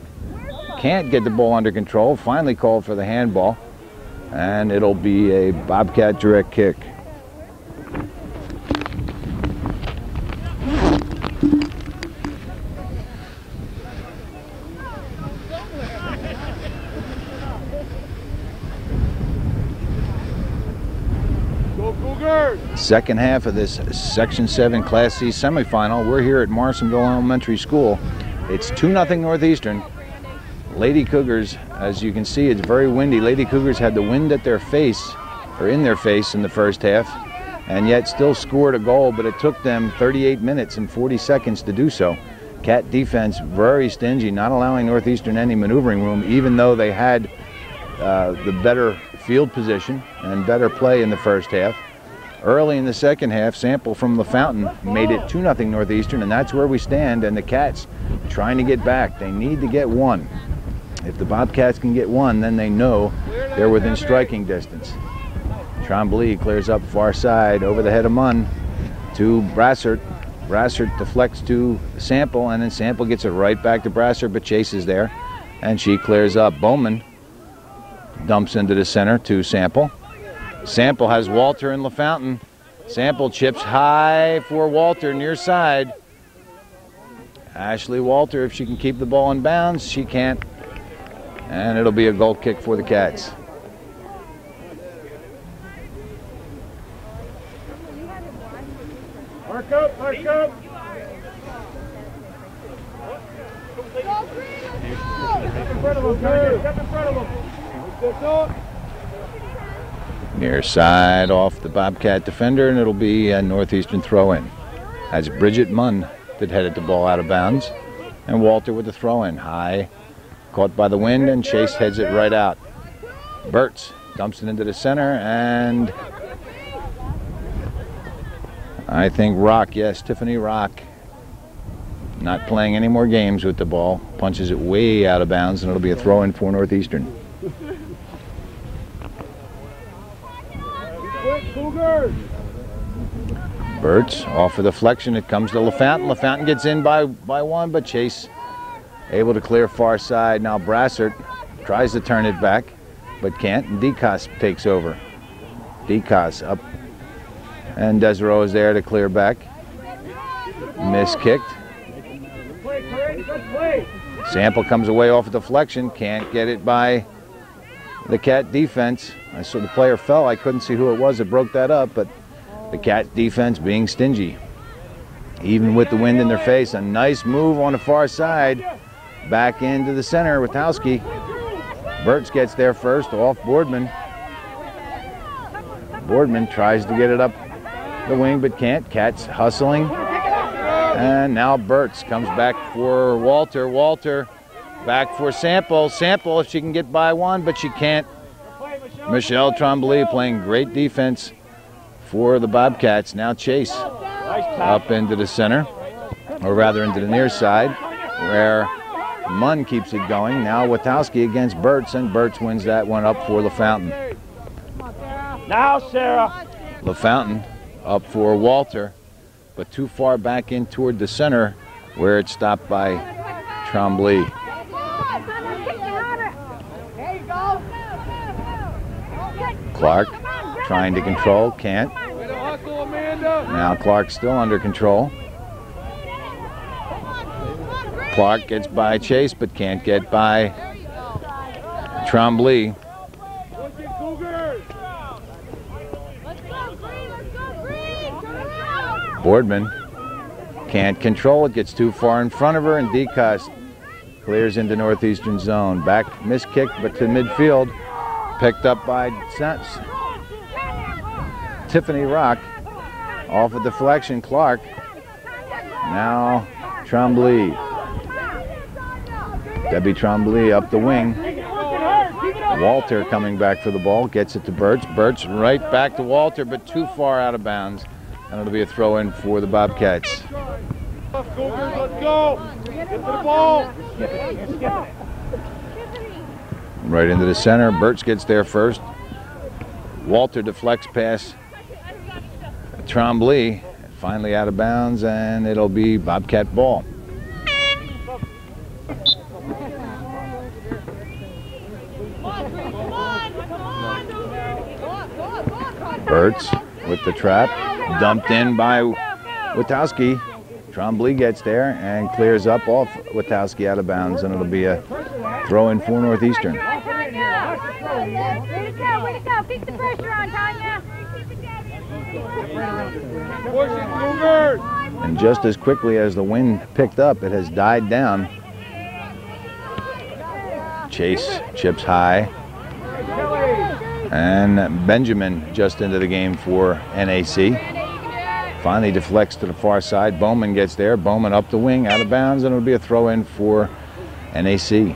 can't get the ball under control. Finally called for the handball. And it'll be a Bobcat direct kick. Second half of this Section 7 Class C semifinal. We're here at Morrisonville Elementary School. It's 2-0 Northeastern. Lady Cougars, as you can see, it's very windy. Lady Cougars had the wind at their face, or in their face in the first half, and yet still scored a goal, but it took them 38 minutes and 40 seconds to do so. Cat defense very stingy, not allowing Northeastern any maneuvering room, even though they had the better field position and better play in the first half. Early in the second half, Sample from LaFountain made it 2-0 Northeastern, and that's where we stand, and the Cats trying to get back. They need to get one. If the Bobcats can get one, then they know they're within striking distance. Trombley clears up far side over the head of Munn to Brassard. Brassard deflects to Sample, and then Sample gets it right back to Brassard, but Chase is there, and she clears up. Bowman dumps into the center to Sample. Sample has Walter and LaFountain. Sample chips high for Walter near side. Ashley Walter, if she can keep the ball in bounds, she can't. And it'll be a goal kick for the Cats. Mark up, mark up. Step in front of him, Tanya. Step in front of him. Near side off the Bobcat defender, and it'll be a Northeastern throw-in. That's Bridget Munn that headed the ball out of bounds. And Walter with the throw-in. High. Caught by the wind, and Chase heads it right out. Burtz dumps it into the center, and I think Rock, yes, Tiffany Rock, not playing any more games with the ball, punches it way out of bounds, and it'll be a throw-in for Northeastern. Burtz off of the deflection. It comes to LaFountain. LaFountain gets in by one, but Chase able to clear far side. Now Brassard tries to turn it back, but can't. And DeCoss takes over. DeCoss up, and Desero is there to clear back. Miskicked. Sample comes away off a deflection. Can't get it by the Cat defense. I saw the player fell. I couldn't see who it was that broke that up, but the Cat defense being stingy. Even with the wind in their face, a nice move on the far side. Back into the center, Witowski. Burtz gets there first, off Boardman. Boardman tries to get it up the wing, but can't. Cat's hustling. And now Burtz comes back for Walter. Walter back for Sample. Sample, if she can get by one, but she can't. Michelle Trombley playing great defense for the Bobcats. Now Chase up into the center, or rather into the near side, where Munn keeps it going. Now Witowski against Burtz, and Burtz wins that one up for LaFountain. Now, Sarah. LaFountain up for Walter, but too far back in toward the center, where it's stopped by Trombley. Clark trying to control, can't. Now Clark still under control. Clark gets by Chase, but can't get by Trombley. Boardman can't control it, gets too far in front of her, and DeCoss clears into Northeastern zone. Back miskicked, but to midfield, picked up by Tiffany Rock. Off a deflection, Clark. Now Trombley. Debbie Trombley up the wing. Walter coming back for the ball, gets it to Burtz. Burtz right back to Walter, but too far out of bounds. And it'll be a throw in for the Bobcats. Let's go. Get to the ball. Right into the center. Burtz gets there first. Walter deflects past Trombley. Finally out of bounds, and it'll be Bobcat ball. Burtz with the trap, dumped in by Witowski. Trombley gets there and clears up off Witowski out of bounds, and it'll be a throw in for Northeastern. Keep the pressure on, Tanya. And just as quickly as the wind picked up, it has died down. Chase chips high. And Benjamin just into the game for NAC. Finally deflects to the far side. Bowman gets there. Bowman up the wing, out of bounds, and it'll be a throw in for NAC.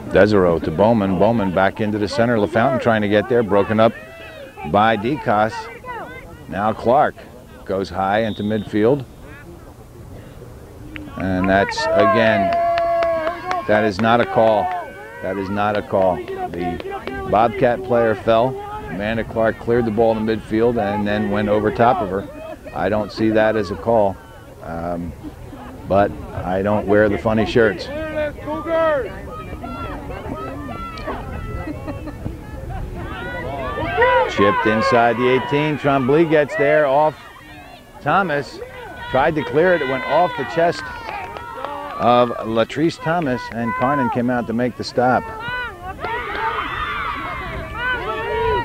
Desero to Bowman. Bowman back into the center. LaFountain trying to get there. Broken up by DeCos. Now Clark goes high into midfield. And that's, again, that is not a call. That is not a call. The Bobcat player fell. Amanda Clark cleared the ball in the midfield and then went over top of her. I don't see that as a call. But I don't wear the funny shirts. Chipped inside the 18. Trombley gets there off Thomas. Tried to clear it. It went off the chest of Latrice Thomas, and Carnan came out to make the stop.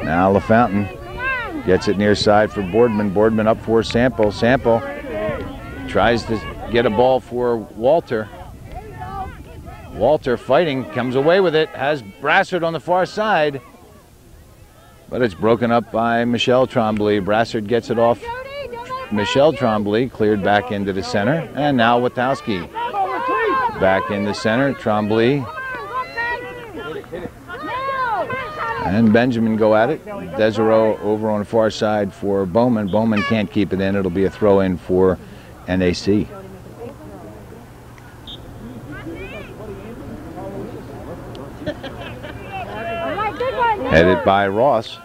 Now LaFountain gets it near side for Boardman. Boardman up for Sample. Sample tries to get a ball for Walter. Walter fighting, comes away with it, has Brassard on the far side. But it's broken up by Michelle Trombley. Brassard gets it off Michelle Trombley, cleared back into the center. And now Witowski back in the center. Trombley and Benjamin go at it. Desero over on the far side for Bowman. Bowman can't keep it in. It'll be a throw in for NAC. Headed by Ross.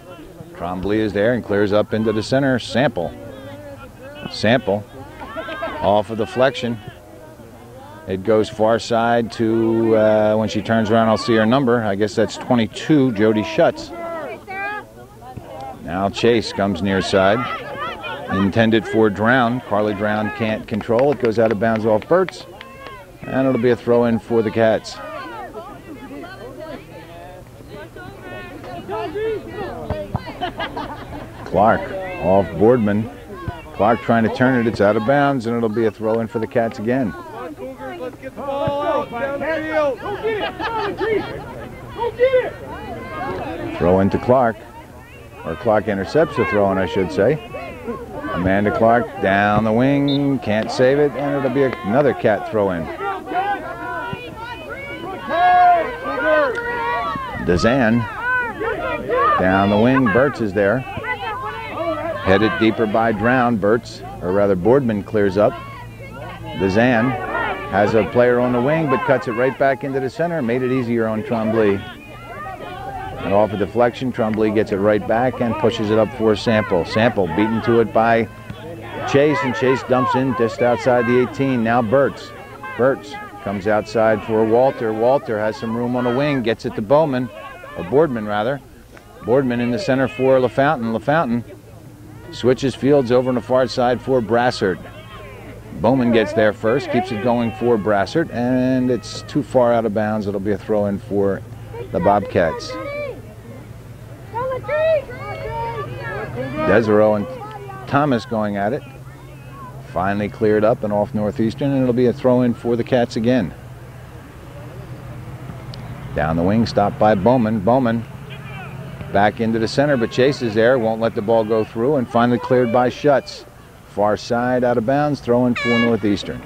Trombley is there and clears up into the center. Sample. Sample off of the deflection. It goes far side to, when she turns around, I'll see her number. I guess that's 22, Jody Schutz. Now Chase comes near side. Intended for Drown. Carly Drown can't control. It goes out of bounds off Burtz. And it'll be a throw in for the Cats. Clark off Boardman. Clark trying to turn it. It's out of bounds, and it'll be a throw in for the Cats again. Let's get the ball out. Down the field. Go get it. Go get it. Throw into Clark. Or Clark intercepts the throw in, I should say. Amanda Clark down the wing. Can't save it, and it'll be another Cat throw in. Dezan down the wing. Burtz is there. Headed deeper by Drown. Burtz, or rather Boardman, clears up. Dezan has a player on the wing, but cuts it right back into the center. Made it easier on Trombley. And off a deflection, Trombley gets it right back and pushes it up for Sample. Sample beaten to it by Chase, and Chase dumps in just outside the 18. Now Burtz. Burtz comes outside for Walter. Walter has some room on the wing, gets it to Bowman, or Boardman rather. Boardman in the center for LaFountain. LaFountain switches fields over on the far side for Brassard. Bowman gets there first, keeps it going for Brassard, and it's too far out of bounds. It'll be a throw in for the Bobcats. Desero and Thomas going at it. Finally cleared up and off Northeastern, and it'll be a throw in for the Cats again. Down the wing, stopped by Bowman. Bowman back into the center, but Chase is there, won't let the ball go through, and finally cleared by Schutz. Far side, out of bounds, throw in for Northeastern.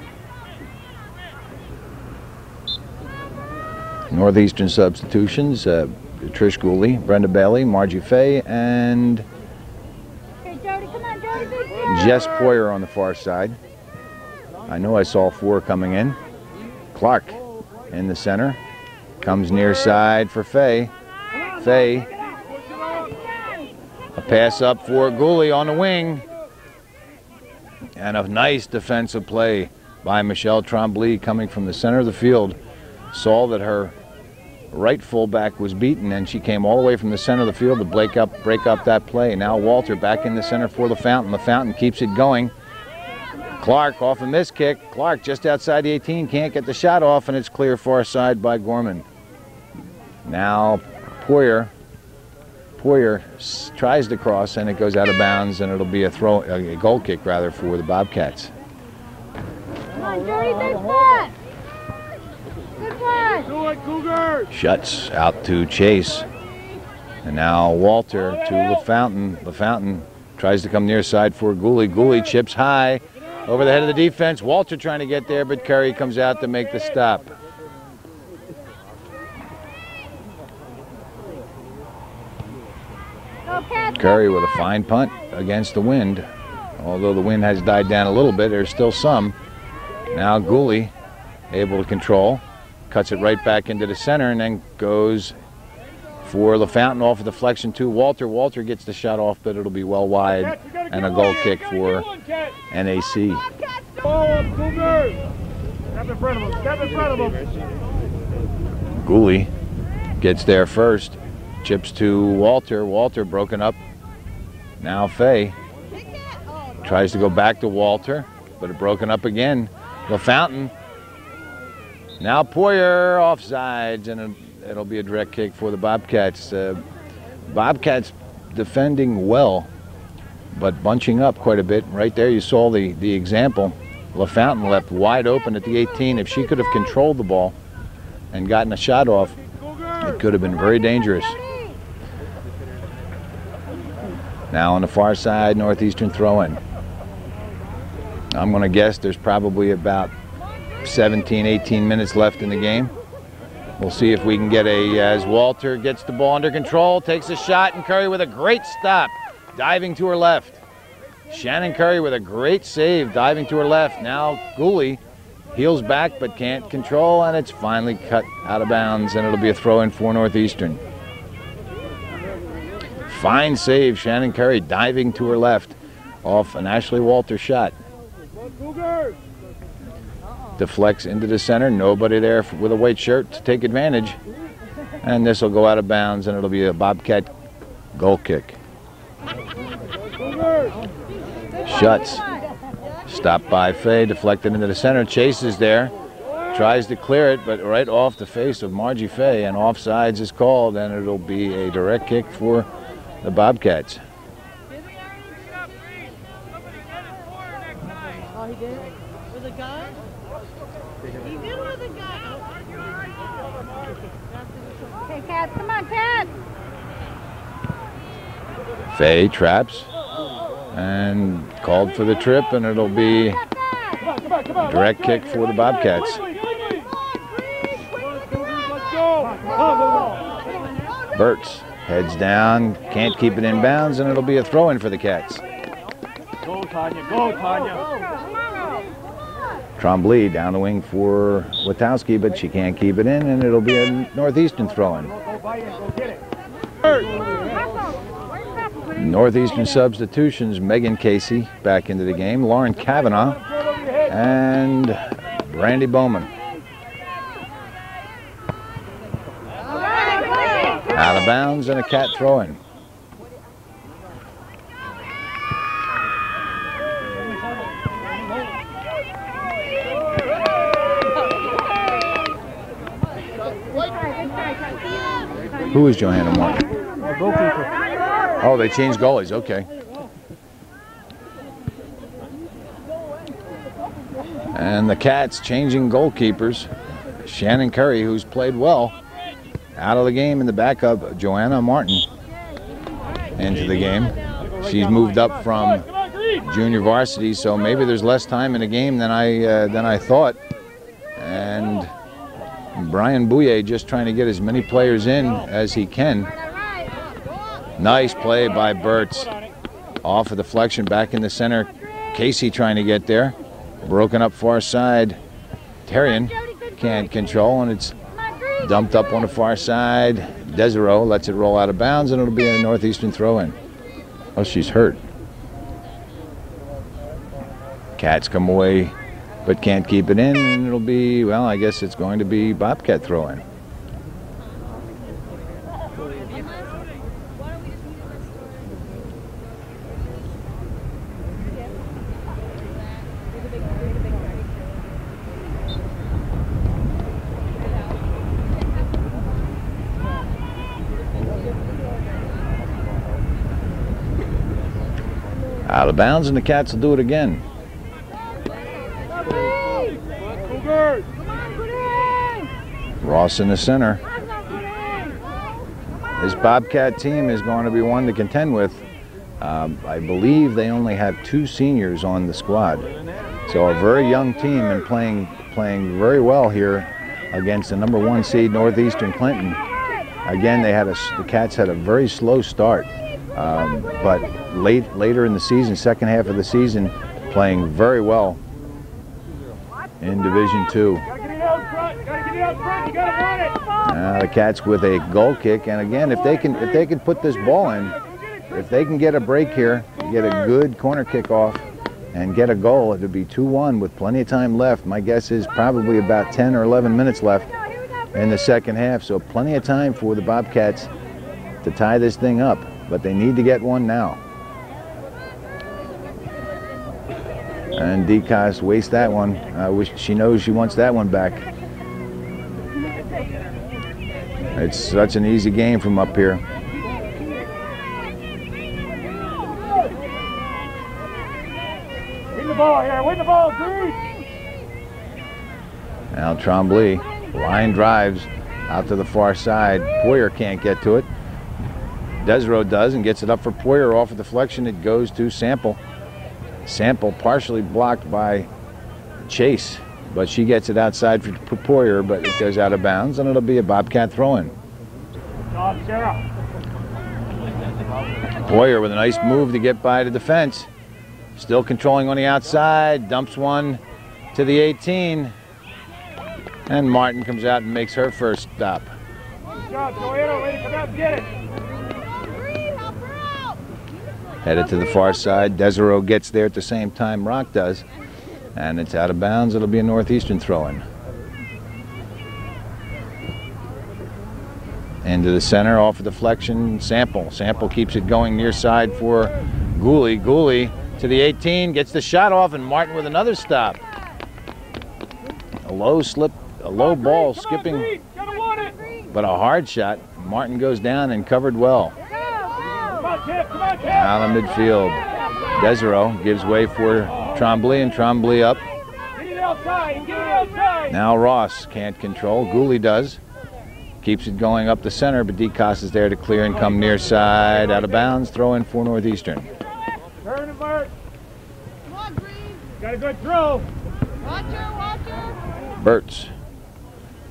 Northeastern substitutions, Trish Gooley, Brenda Bailey, Margie Fay, and Okay, Jody, come on, Jody, good job. Jess Poyer on the far side. I know I saw 4 coming in. Clark in the center. Comes near side for Fay. Fay. A pass up for Gooley on the wing. And a nice defensive play by Michelle Tremblay coming from the center of the field. Saw that her right fullback was beaten, and she came all the way from the center of the field to break up that play. Now Walter back in the center for LaFountain. LaFountain keeps it going. Clark off a miss kick. Clark just outside the 18, can't get the shot off, and it's clear far side by Gorman. Now Poyer tries to cross, and it goes out of bounds, and it'll be a goal kick rather for the Bobcats. Come on, Jody, big one. Good one. Do it, Cougars. Shuts out to Chase. And now Walter to LaFountain. LaFountain tries to come near side for Gooley. Gooley chips high over the head of the defense. Walter trying to get there, but Curry comes out to make the stop. Curry with a fine punt against the wind. Although the wind has died down a little bit, there's still some. Now Gooley able to control. Cuts it right back into the center and then goes for LaFountain off of the deflection to Walter. Walter gets the shot off, but it'll be well wide and a goal kick for NAC. Ball up, Cougars. Step in front of them. Step in front of them. Gooley gets there first. Chips to Walter. Walter broken up. Now Fay tries to go back to Walter, but it broken up again. LaFountain. Now Poyer offsides, and it'll be a direct kick for the Bobcats. Bobcats defending well, but bunching up quite a bit. Right there you saw the example. LaFountain left wide open at the 18. If she could have controlled the ball and gotten a shot off, it could have been very dangerous. Now on the far side, Northeastern throw-in. I'm going to guess there's probably about 17, 18 minutes left in the game. We'll see if we can get as Walter gets the ball under control, takes a shot, and Curry with a great stop, diving to her left. Shannon Curry with a great save, diving to her left. Now Gooley heels back but can't control, and it's finally cut out of bounds, and it'll be a throw-in for Northeastern. Fine save, Shannon Curry diving to her left off an Ashley Walter shot. Deflects into the center, nobody there with a white shirt to take advantage. And this will go out of bounds, and it'll be a Bobcat goal kick. Shuts. Stopped by Fay, deflected into the center. Chase is there, tries to clear it, but right off the face of Margie Fay, and offsides is called, and it'll be a direct kick for the Bobcats. Oh, he did? With a gun? He did with a gun. Okay, Cats, come on, Cats. Fay traps and called for the trip, and it'll be a direct kick for the Bobcats. Burtz heads down, can't keep it in bounds, and it'll be a throw-in for the Cats. Go, Tanya. Go, Tanya. Tremblay down the wing for Witowski, but she can't keep it in, and it'll be a Northeastern throw-in. Northeastern substitutions, Megan Casey back into the game, Lauren Kavanaugh, and Brandy Bowman. Out of bounds and a Cat throw-in. Who is Johanna Martin? Goalkeeper. Oh, they changed goalies, okay. And the Cats changing goalkeepers. Shannon Curry, who's played well, out of the game in the backup. Joanna Martin into the game. She's moved up from junior varsity, so maybe there's less time in the game than I thought. And Brian Bouye just trying to get as many players in as he can. Nice play by Burtz. Off of the flexion, back in the center. Casey trying to get there. Broken up far side. Terrian can't control, and it's dumped up on the far side. Desiro lets it roll out of bounds, and it'll be a Northeastern throw-in. Oh, she's hurt. Cats come away, but can't keep it in, and it'll be, well, I guess it's going to be Bobcat throw-in. Out of bounds, and the Cats will do it again. Ross in the center. This Bobcat team is going to be one to contend with. I believe they only have 2 seniors on the squad. So a very young team and playing very well here against the #1 seed Northeastern Clinton. Again, the Cats had a very slow start, but later in the season, second half of the season, playing very well in Division II. The Cats with a goal kick, and again, if they can put this ball in, if they can get a break here, get a good corner kick off, and get a goal, it would be 2-1 with plenty of time left. My guess is probably about 10 or 11 minutes left in the second half, so plenty of time for the Bobcats to tie this thing up, but they need to get one now. And DeCoste wastes that one. I wish she knows she wants that one back. It's such an easy game from up here. Win the ball here. Win the ball, Green. Now Trombley, line drives out to the far side. Poyer can't get to it. Desiro does and gets it up for Poyer. Off of the deflection, it goes to Sample. Sample partially blocked by Chase, but she gets it outside for Poyer, but it goes out of bounds, and it'll be a Bobcat throw-in. Poyer with a nice move to get by the defense. Still controlling on the outside, dumps one to the 18, and Martin comes out and makes her first stop. Good job, Joanna. Way to come out and get it. Headed to the far side. Desiro gets there at the same time Rock does, and it's out of bounds. It'll be a Northeastern throw-in. Into the center, off of deflection, Sample. Sample keeps it going near side for Gooley. Gooley to the 18, gets the shot off, and Martin with another stop. A low slip, a low ball skipping, but a hard shot. Martin goes down and covered well. Out of midfield, Desiro gives way for Trombley, and Trombley up. Now Ross can't control. Gooley does. Keeps it going up the center, but DeCoste is there to clear and come near side. Out of bounds, throw in for Northeastern. Turn and Bert. Got a good throw. Burtz.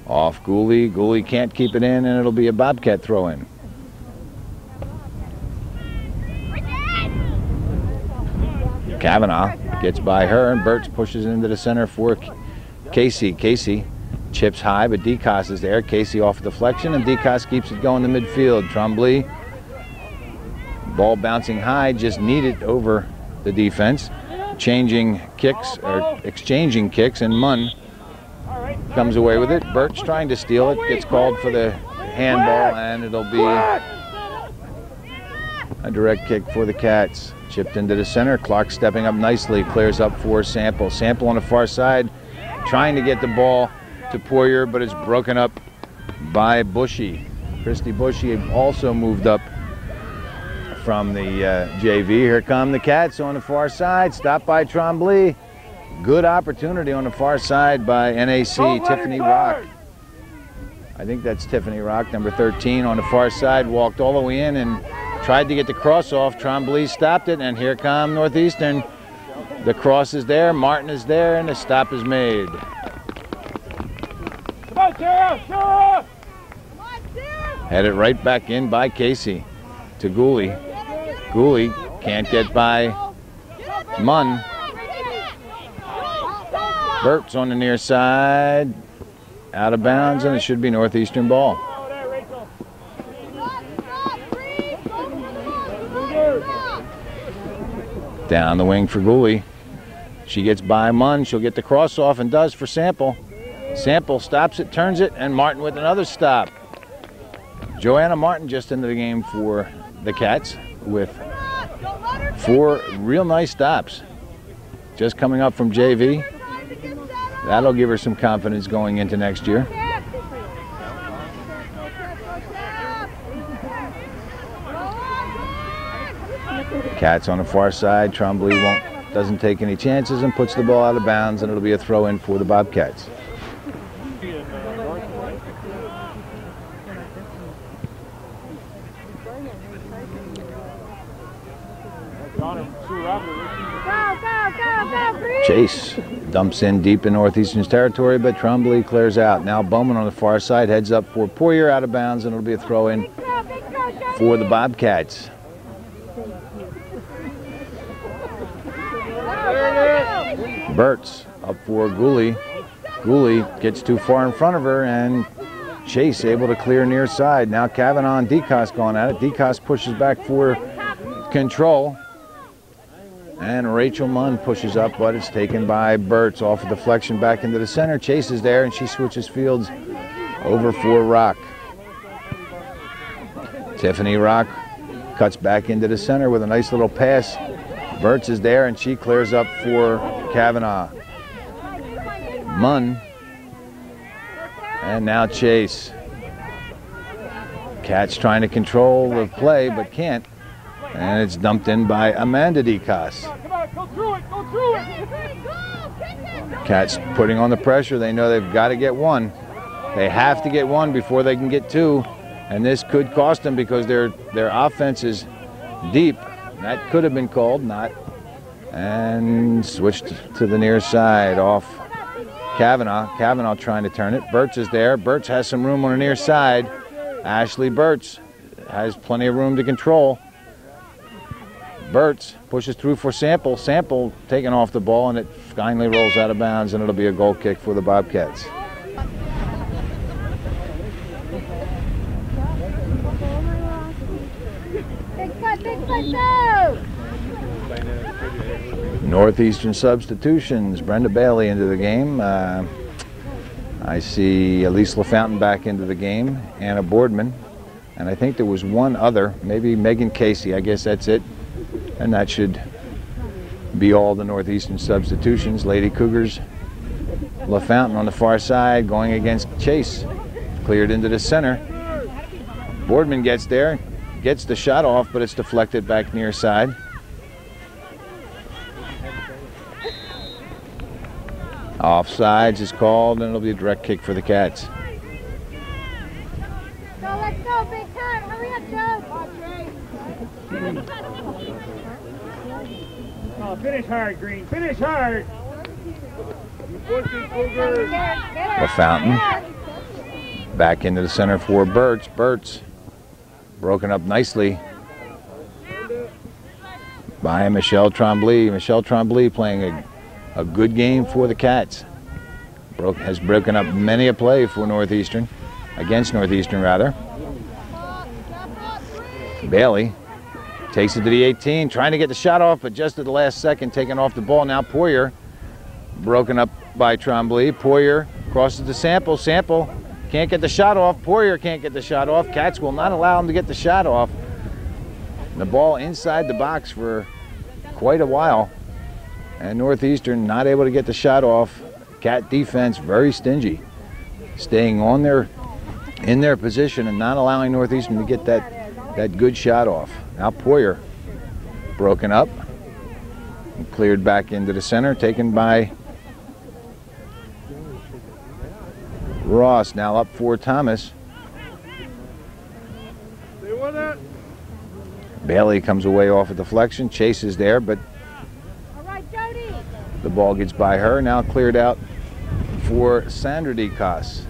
Off Gooley. Gooley can't keep it in, and it'll be a Bobcat throw in. Kavanaugh gets by her, and Burtz pushes into the center for Casey. Casey chips high, but DeCoste is there. Casey off the deflection, and DeCoste keeps it going to midfield. Trombley, ball bouncing high, just needed over the defense. Changing kicks, or exchanging kicks, and Munn comes away with it. Burtz trying to steal it, gets called for the handball, and it'll be a direct kick for the Cats. Chipped into the center. Clark stepping up nicely, clears up for Sample. Sample on the far side, trying to get the ball to Poyer, but it's broken up by Bushy. Christy Bushy also moved up from the JV. Here come the Cats on the far side, stopped by Trombley. Good opportunity on the far side by NAC, Tiffany Rock. I think that's Tiffany Rock, number 13, on the far side, walked all the way in and tried to get the cross off. Trombley stopped it, and here come Northeastern. The cross is there, Martin is there, and the stop is made. Come on, Sarah! Headed right back in by Casey to Gooley. Gooley can't get by Munn. Burt's on the near side. Out of bounds, and it should be Northeastern ball. Down the wing for Gooley. She gets by Munn. She'll get the cross off and does for Sample. Sample stops it, turns it, and Martin with another stop. Joanna Martin just into the game for the Cats with 4 real nice stops. Just coming up from JV. That'll give her some confidence going into next year. Cats on the far side. Trombley doesn't take any chances and puts the ball out of bounds, and it'll be a throw in for the Bobcats. Chase dumps in deep in Northeastern's territory, but Trombley clears out. Now Bowman on the far side heads up for Poirier, out of bounds, and it'll be a throw in for the Bobcats. Burt's up for Gooley. Gooley gets too far in front of her, and Chase able to clear near side. Now Kavanaugh and DeCoste going at it. DeCoste pushes back for control. And Rachel Munn pushes up, but it's taken by Burt's off of deflection back into the center. Chase is there, and she switches fields over for Rock. Tiffany Rock cuts back into the center with a nice little pass. Burt's is there, and she clears up for Kavanaugh. Munn. And now Chase. Cats trying to control the play, but can't. And it's dumped in by Amanda DeCoste. Cats putting on the pressure. They know they've got to get one. They have to get one before they can get two. And this could cost them because their offense is deep. That could have been called, not. And switched to the near side off Kavanaugh. Kavanaugh trying to turn it. Burt's is there. Burt's has some room on the near side. Ashley Burt's has plenty of room to control. Burt's pushes through for Sample. Sample taking off the ball, and it finally rolls out of bounds, and it'll be a goal kick for the Bobcats. Big foot, go! Northeastern substitutions. Brenda Bailey into the game. I see Elise LaFountain back into the game. Anna Boardman. And I think there was one other, maybe Megan Casey. I guess that's it. And that should be all the Northeastern substitutions. Lady Cougars, LaFountain on the far side going against Chase. Cleared into the center. Boardman gets there, gets the shot off, but it's deflected back near side. Offsides is called, and it'll be a direct kick for the Cats. Go, let's go, big time. Hurry up, Joe. Oh, finish hard, Green. Finish hard. LaFountain back into the center for Burt's. Burt's broken up nicely by Michelle Trombley. Michelle Trombley playing a good game for the Cats. Has broken up many a play for Northeastern, against Northeastern rather. Bailey takes it to the 18, trying to get the shot off, but just at the last second taking off the ball. Now Poirier, broken up by Trombley. Poirier crosses the Sample. Sample can't get the shot off. Poirier can't get the shot off. Cats will not allow him to get the shot off. The ball inside the box for quite a while. And Northeastern not able to get the shot off. Cat defense very stingy, staying on in their position and not allowing Northeastern to get that good shot off. Now Poirier broken up and cleared back into the center, taken by Ross. Now up for Thomas. Bailey comes away off a deflection. Chase is there, but the ball gets by her. Now cleared out for Sandra DeCoste.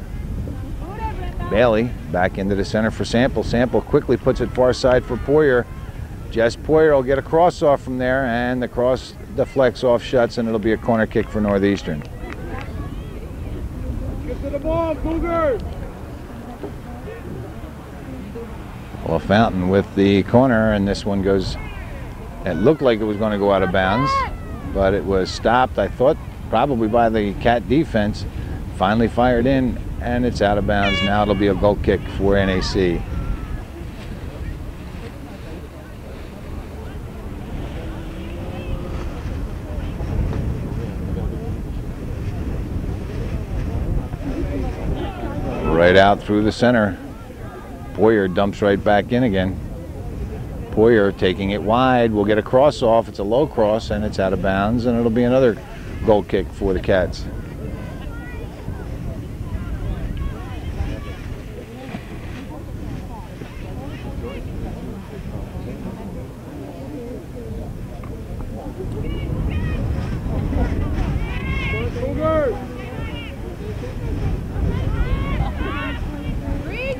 Bailey back into the center for Sample. Sample quickly puts it far side for Poyer. Jess Poyer will get a cross off from there, and the cross deflects off Schutz, and it'll be a corner kick for Northeastern. Get to the ball, Cougars! LaFountain with the corner, and this one goes, it looked like it was going to go out of bounds, but it was stopped, I thought, probably by the Cat defense. Finally fired in, and it's out of bounds. Now it'll be a goal kick for NAC. Right out through the center. Poyer dumps right back in again. Poyer taking it wide, will get a cross off. It's a low cross, and it's out of bounds, and it'll be another goal kick for the Cats.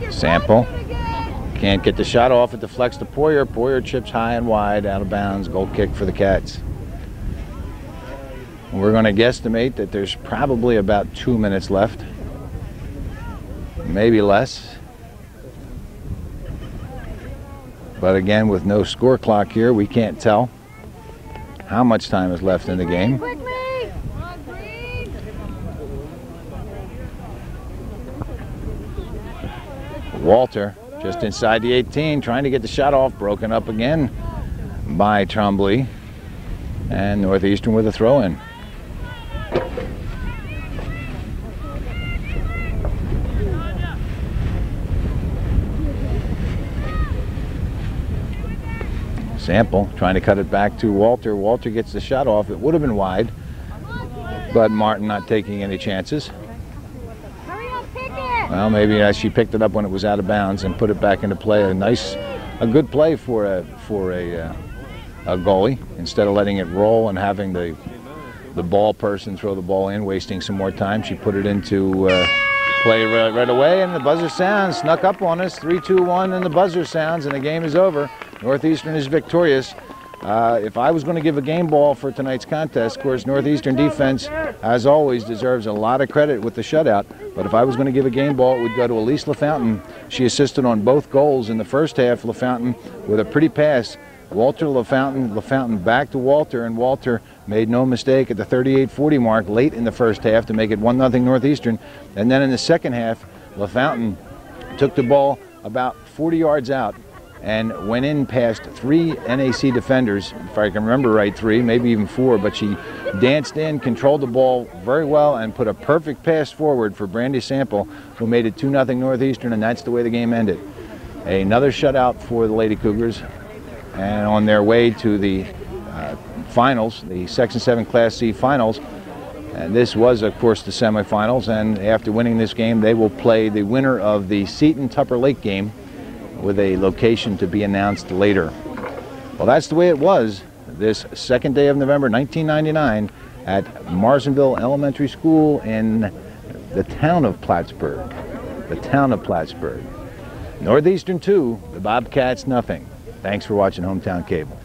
Sample can't get the shot off. It deflects to Poyer. Poyer chips high and wide, out of bounds. Goal kick for the Cats. We're going to guesstimate that there's probably about 2 minutes left, maybe less. But again, with no score clock here, we can't tell how much time is left in the game. Walter just inside the 18, trying to get the shot off, broken up again by Trombley, and Northeastern with a throw-in. Sample trying to cut it back to Walter. Walter gets the shot off. It would have been wide, but Martin not taking any chances. Well, maybe she picked it up when it was out of bounds and put it back into play. A good play for a goalie, instead of letting it roll and having the ball person throw the ball in, wasting some more time. She put it into play right away, and the buzzer sounds. Snuck up on us. 3-2-1, and the buzzer sounds, and the game is over. Northeastern is victorious. If I was going to give a game ball for tonight's contest, of course, Northeastern defense, as always, deserves a lot of credit with the shutout. But if I was going to give a game ball, it would go to Elise LaFountain. She assisted on both goals in the first half. LaFountain with a pretty pass. Walter LaFountain back to Walter, and Walter made no mistake at the 38-40 mark late in the first half to make it 1-0 Northeastern. And then in the second half, LaFountain took the ball about 40 yards out and went in past 3 NAC defenders, if I can remember right, 3, maybe even 4, but she danced in, controlled the ball very well, and put a perfect pass forward for Brandy Sample, who made it 2-0 Northeastern, and that's the way the game ended. Another shutout for the Lady Cougars, and on their way to the finals, the Section 7 Class C finals. And this was, of course, the semifinals, and after winning this game, they will play the winner of the Seton-Tupper Lake game, with a location to be announced later. Well, that's the way it was this second day of November 1999 at Marsonville Elementary School in the town of Plattsburgh. The town of Plattsburgh. Northeastern 2, the Bobcats nothing. Thanks for watching Hometown Cable.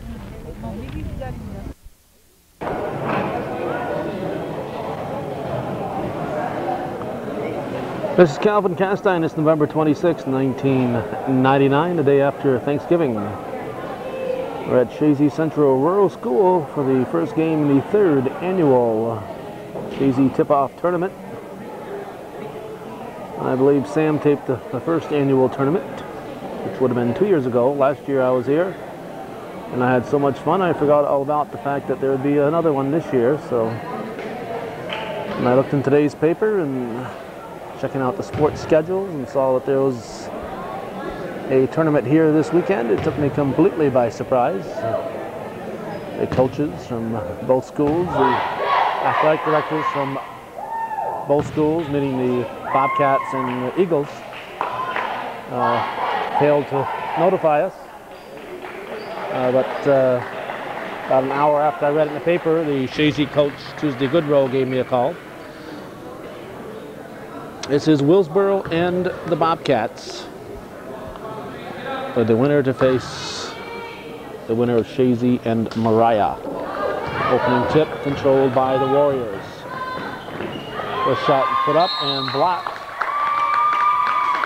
This is Calvin Castine. It's November 26, 1999, the day after Thanksgiving. We're at Chazy Central Rural School for the first game in the 3rd annual Chazy Tip-Off Tournament. I believe Sam taped the first annual tournament, which would have been 2 years ago. Last year I was here, and I had so much fun I forgot all about the fact that there would be another one this year. So, and I looked in today's paper and checking out the sports schedule and saw that there was a tournament here this weekend. It took me completely by surprise. The coaches from both schools, the athletic directors from both schools, meaning the Bobcats and the Eagles, failed to notify us. But about an hour after I read it in the paper, the Chazy coach, Tuesday Goodrow, gave me a call. This is Willsboro and the Bobcats. For the winner to face the winner of Shazy and Mariah. Opening tip controlled by the Warriors. The shot put up and blocked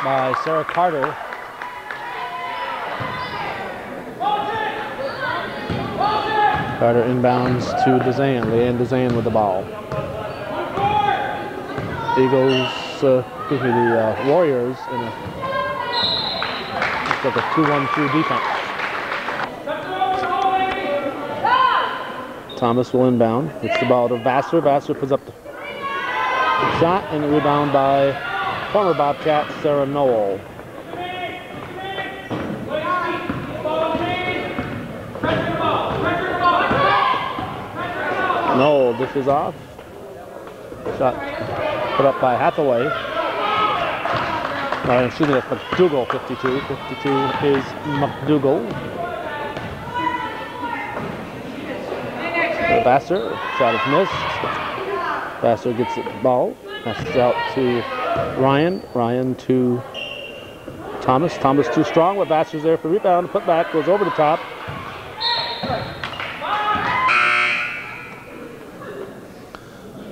by Sarah Carter. Carter inbounds to DeZan. Leanne DeZan with the ball. Eagles, the Warriors in a, looks like a 2-1-2 defense. Thomas will inbound. Gets the ball to Vassar. Vassar puts up the shot and a rebound by former Bobcat Sarah Noel. Noel dishes off. Shot put up by Hathaway. Excuse me, that's McDougal, 52. 52 is McDougal. Vassar, shot is missed. Vassar gets the ball. Passes out to Ryan. Ryan to Thomas. Thomas too strong, but Vassar's there for rebound. Put back, goes over the top.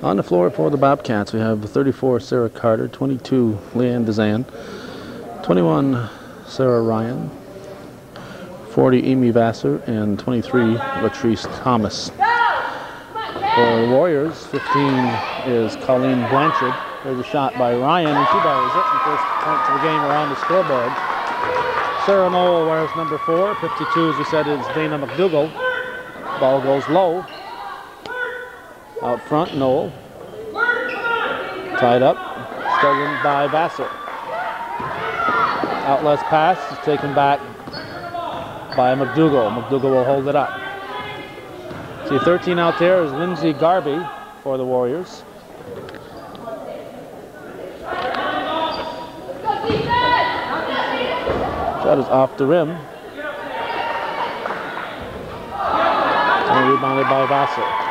On the floor for the Bobcats, we have 34 Sarah Carter, 22 Leanne DeZan, 21 Sarah Ryan, 40 Amy Vassar, and 23 Latrice Thomas. For the Warriors, 15 is Colleen Blanchard. There's a shot by Ryan, and she buries it. And first points of the game are on the scoreboard. Sarah Noel wears number 4. 52, as we said, is Dana McDougal. Ball goes low. Out front, Noel. Tied up. Stolen by Vassar. Outlet pass is taken back by McDougal. McDougal will hold it up. See, 13 out there is Lindsay Garby for the Warriors. Shot is off the rim. And rebounded by Vassar.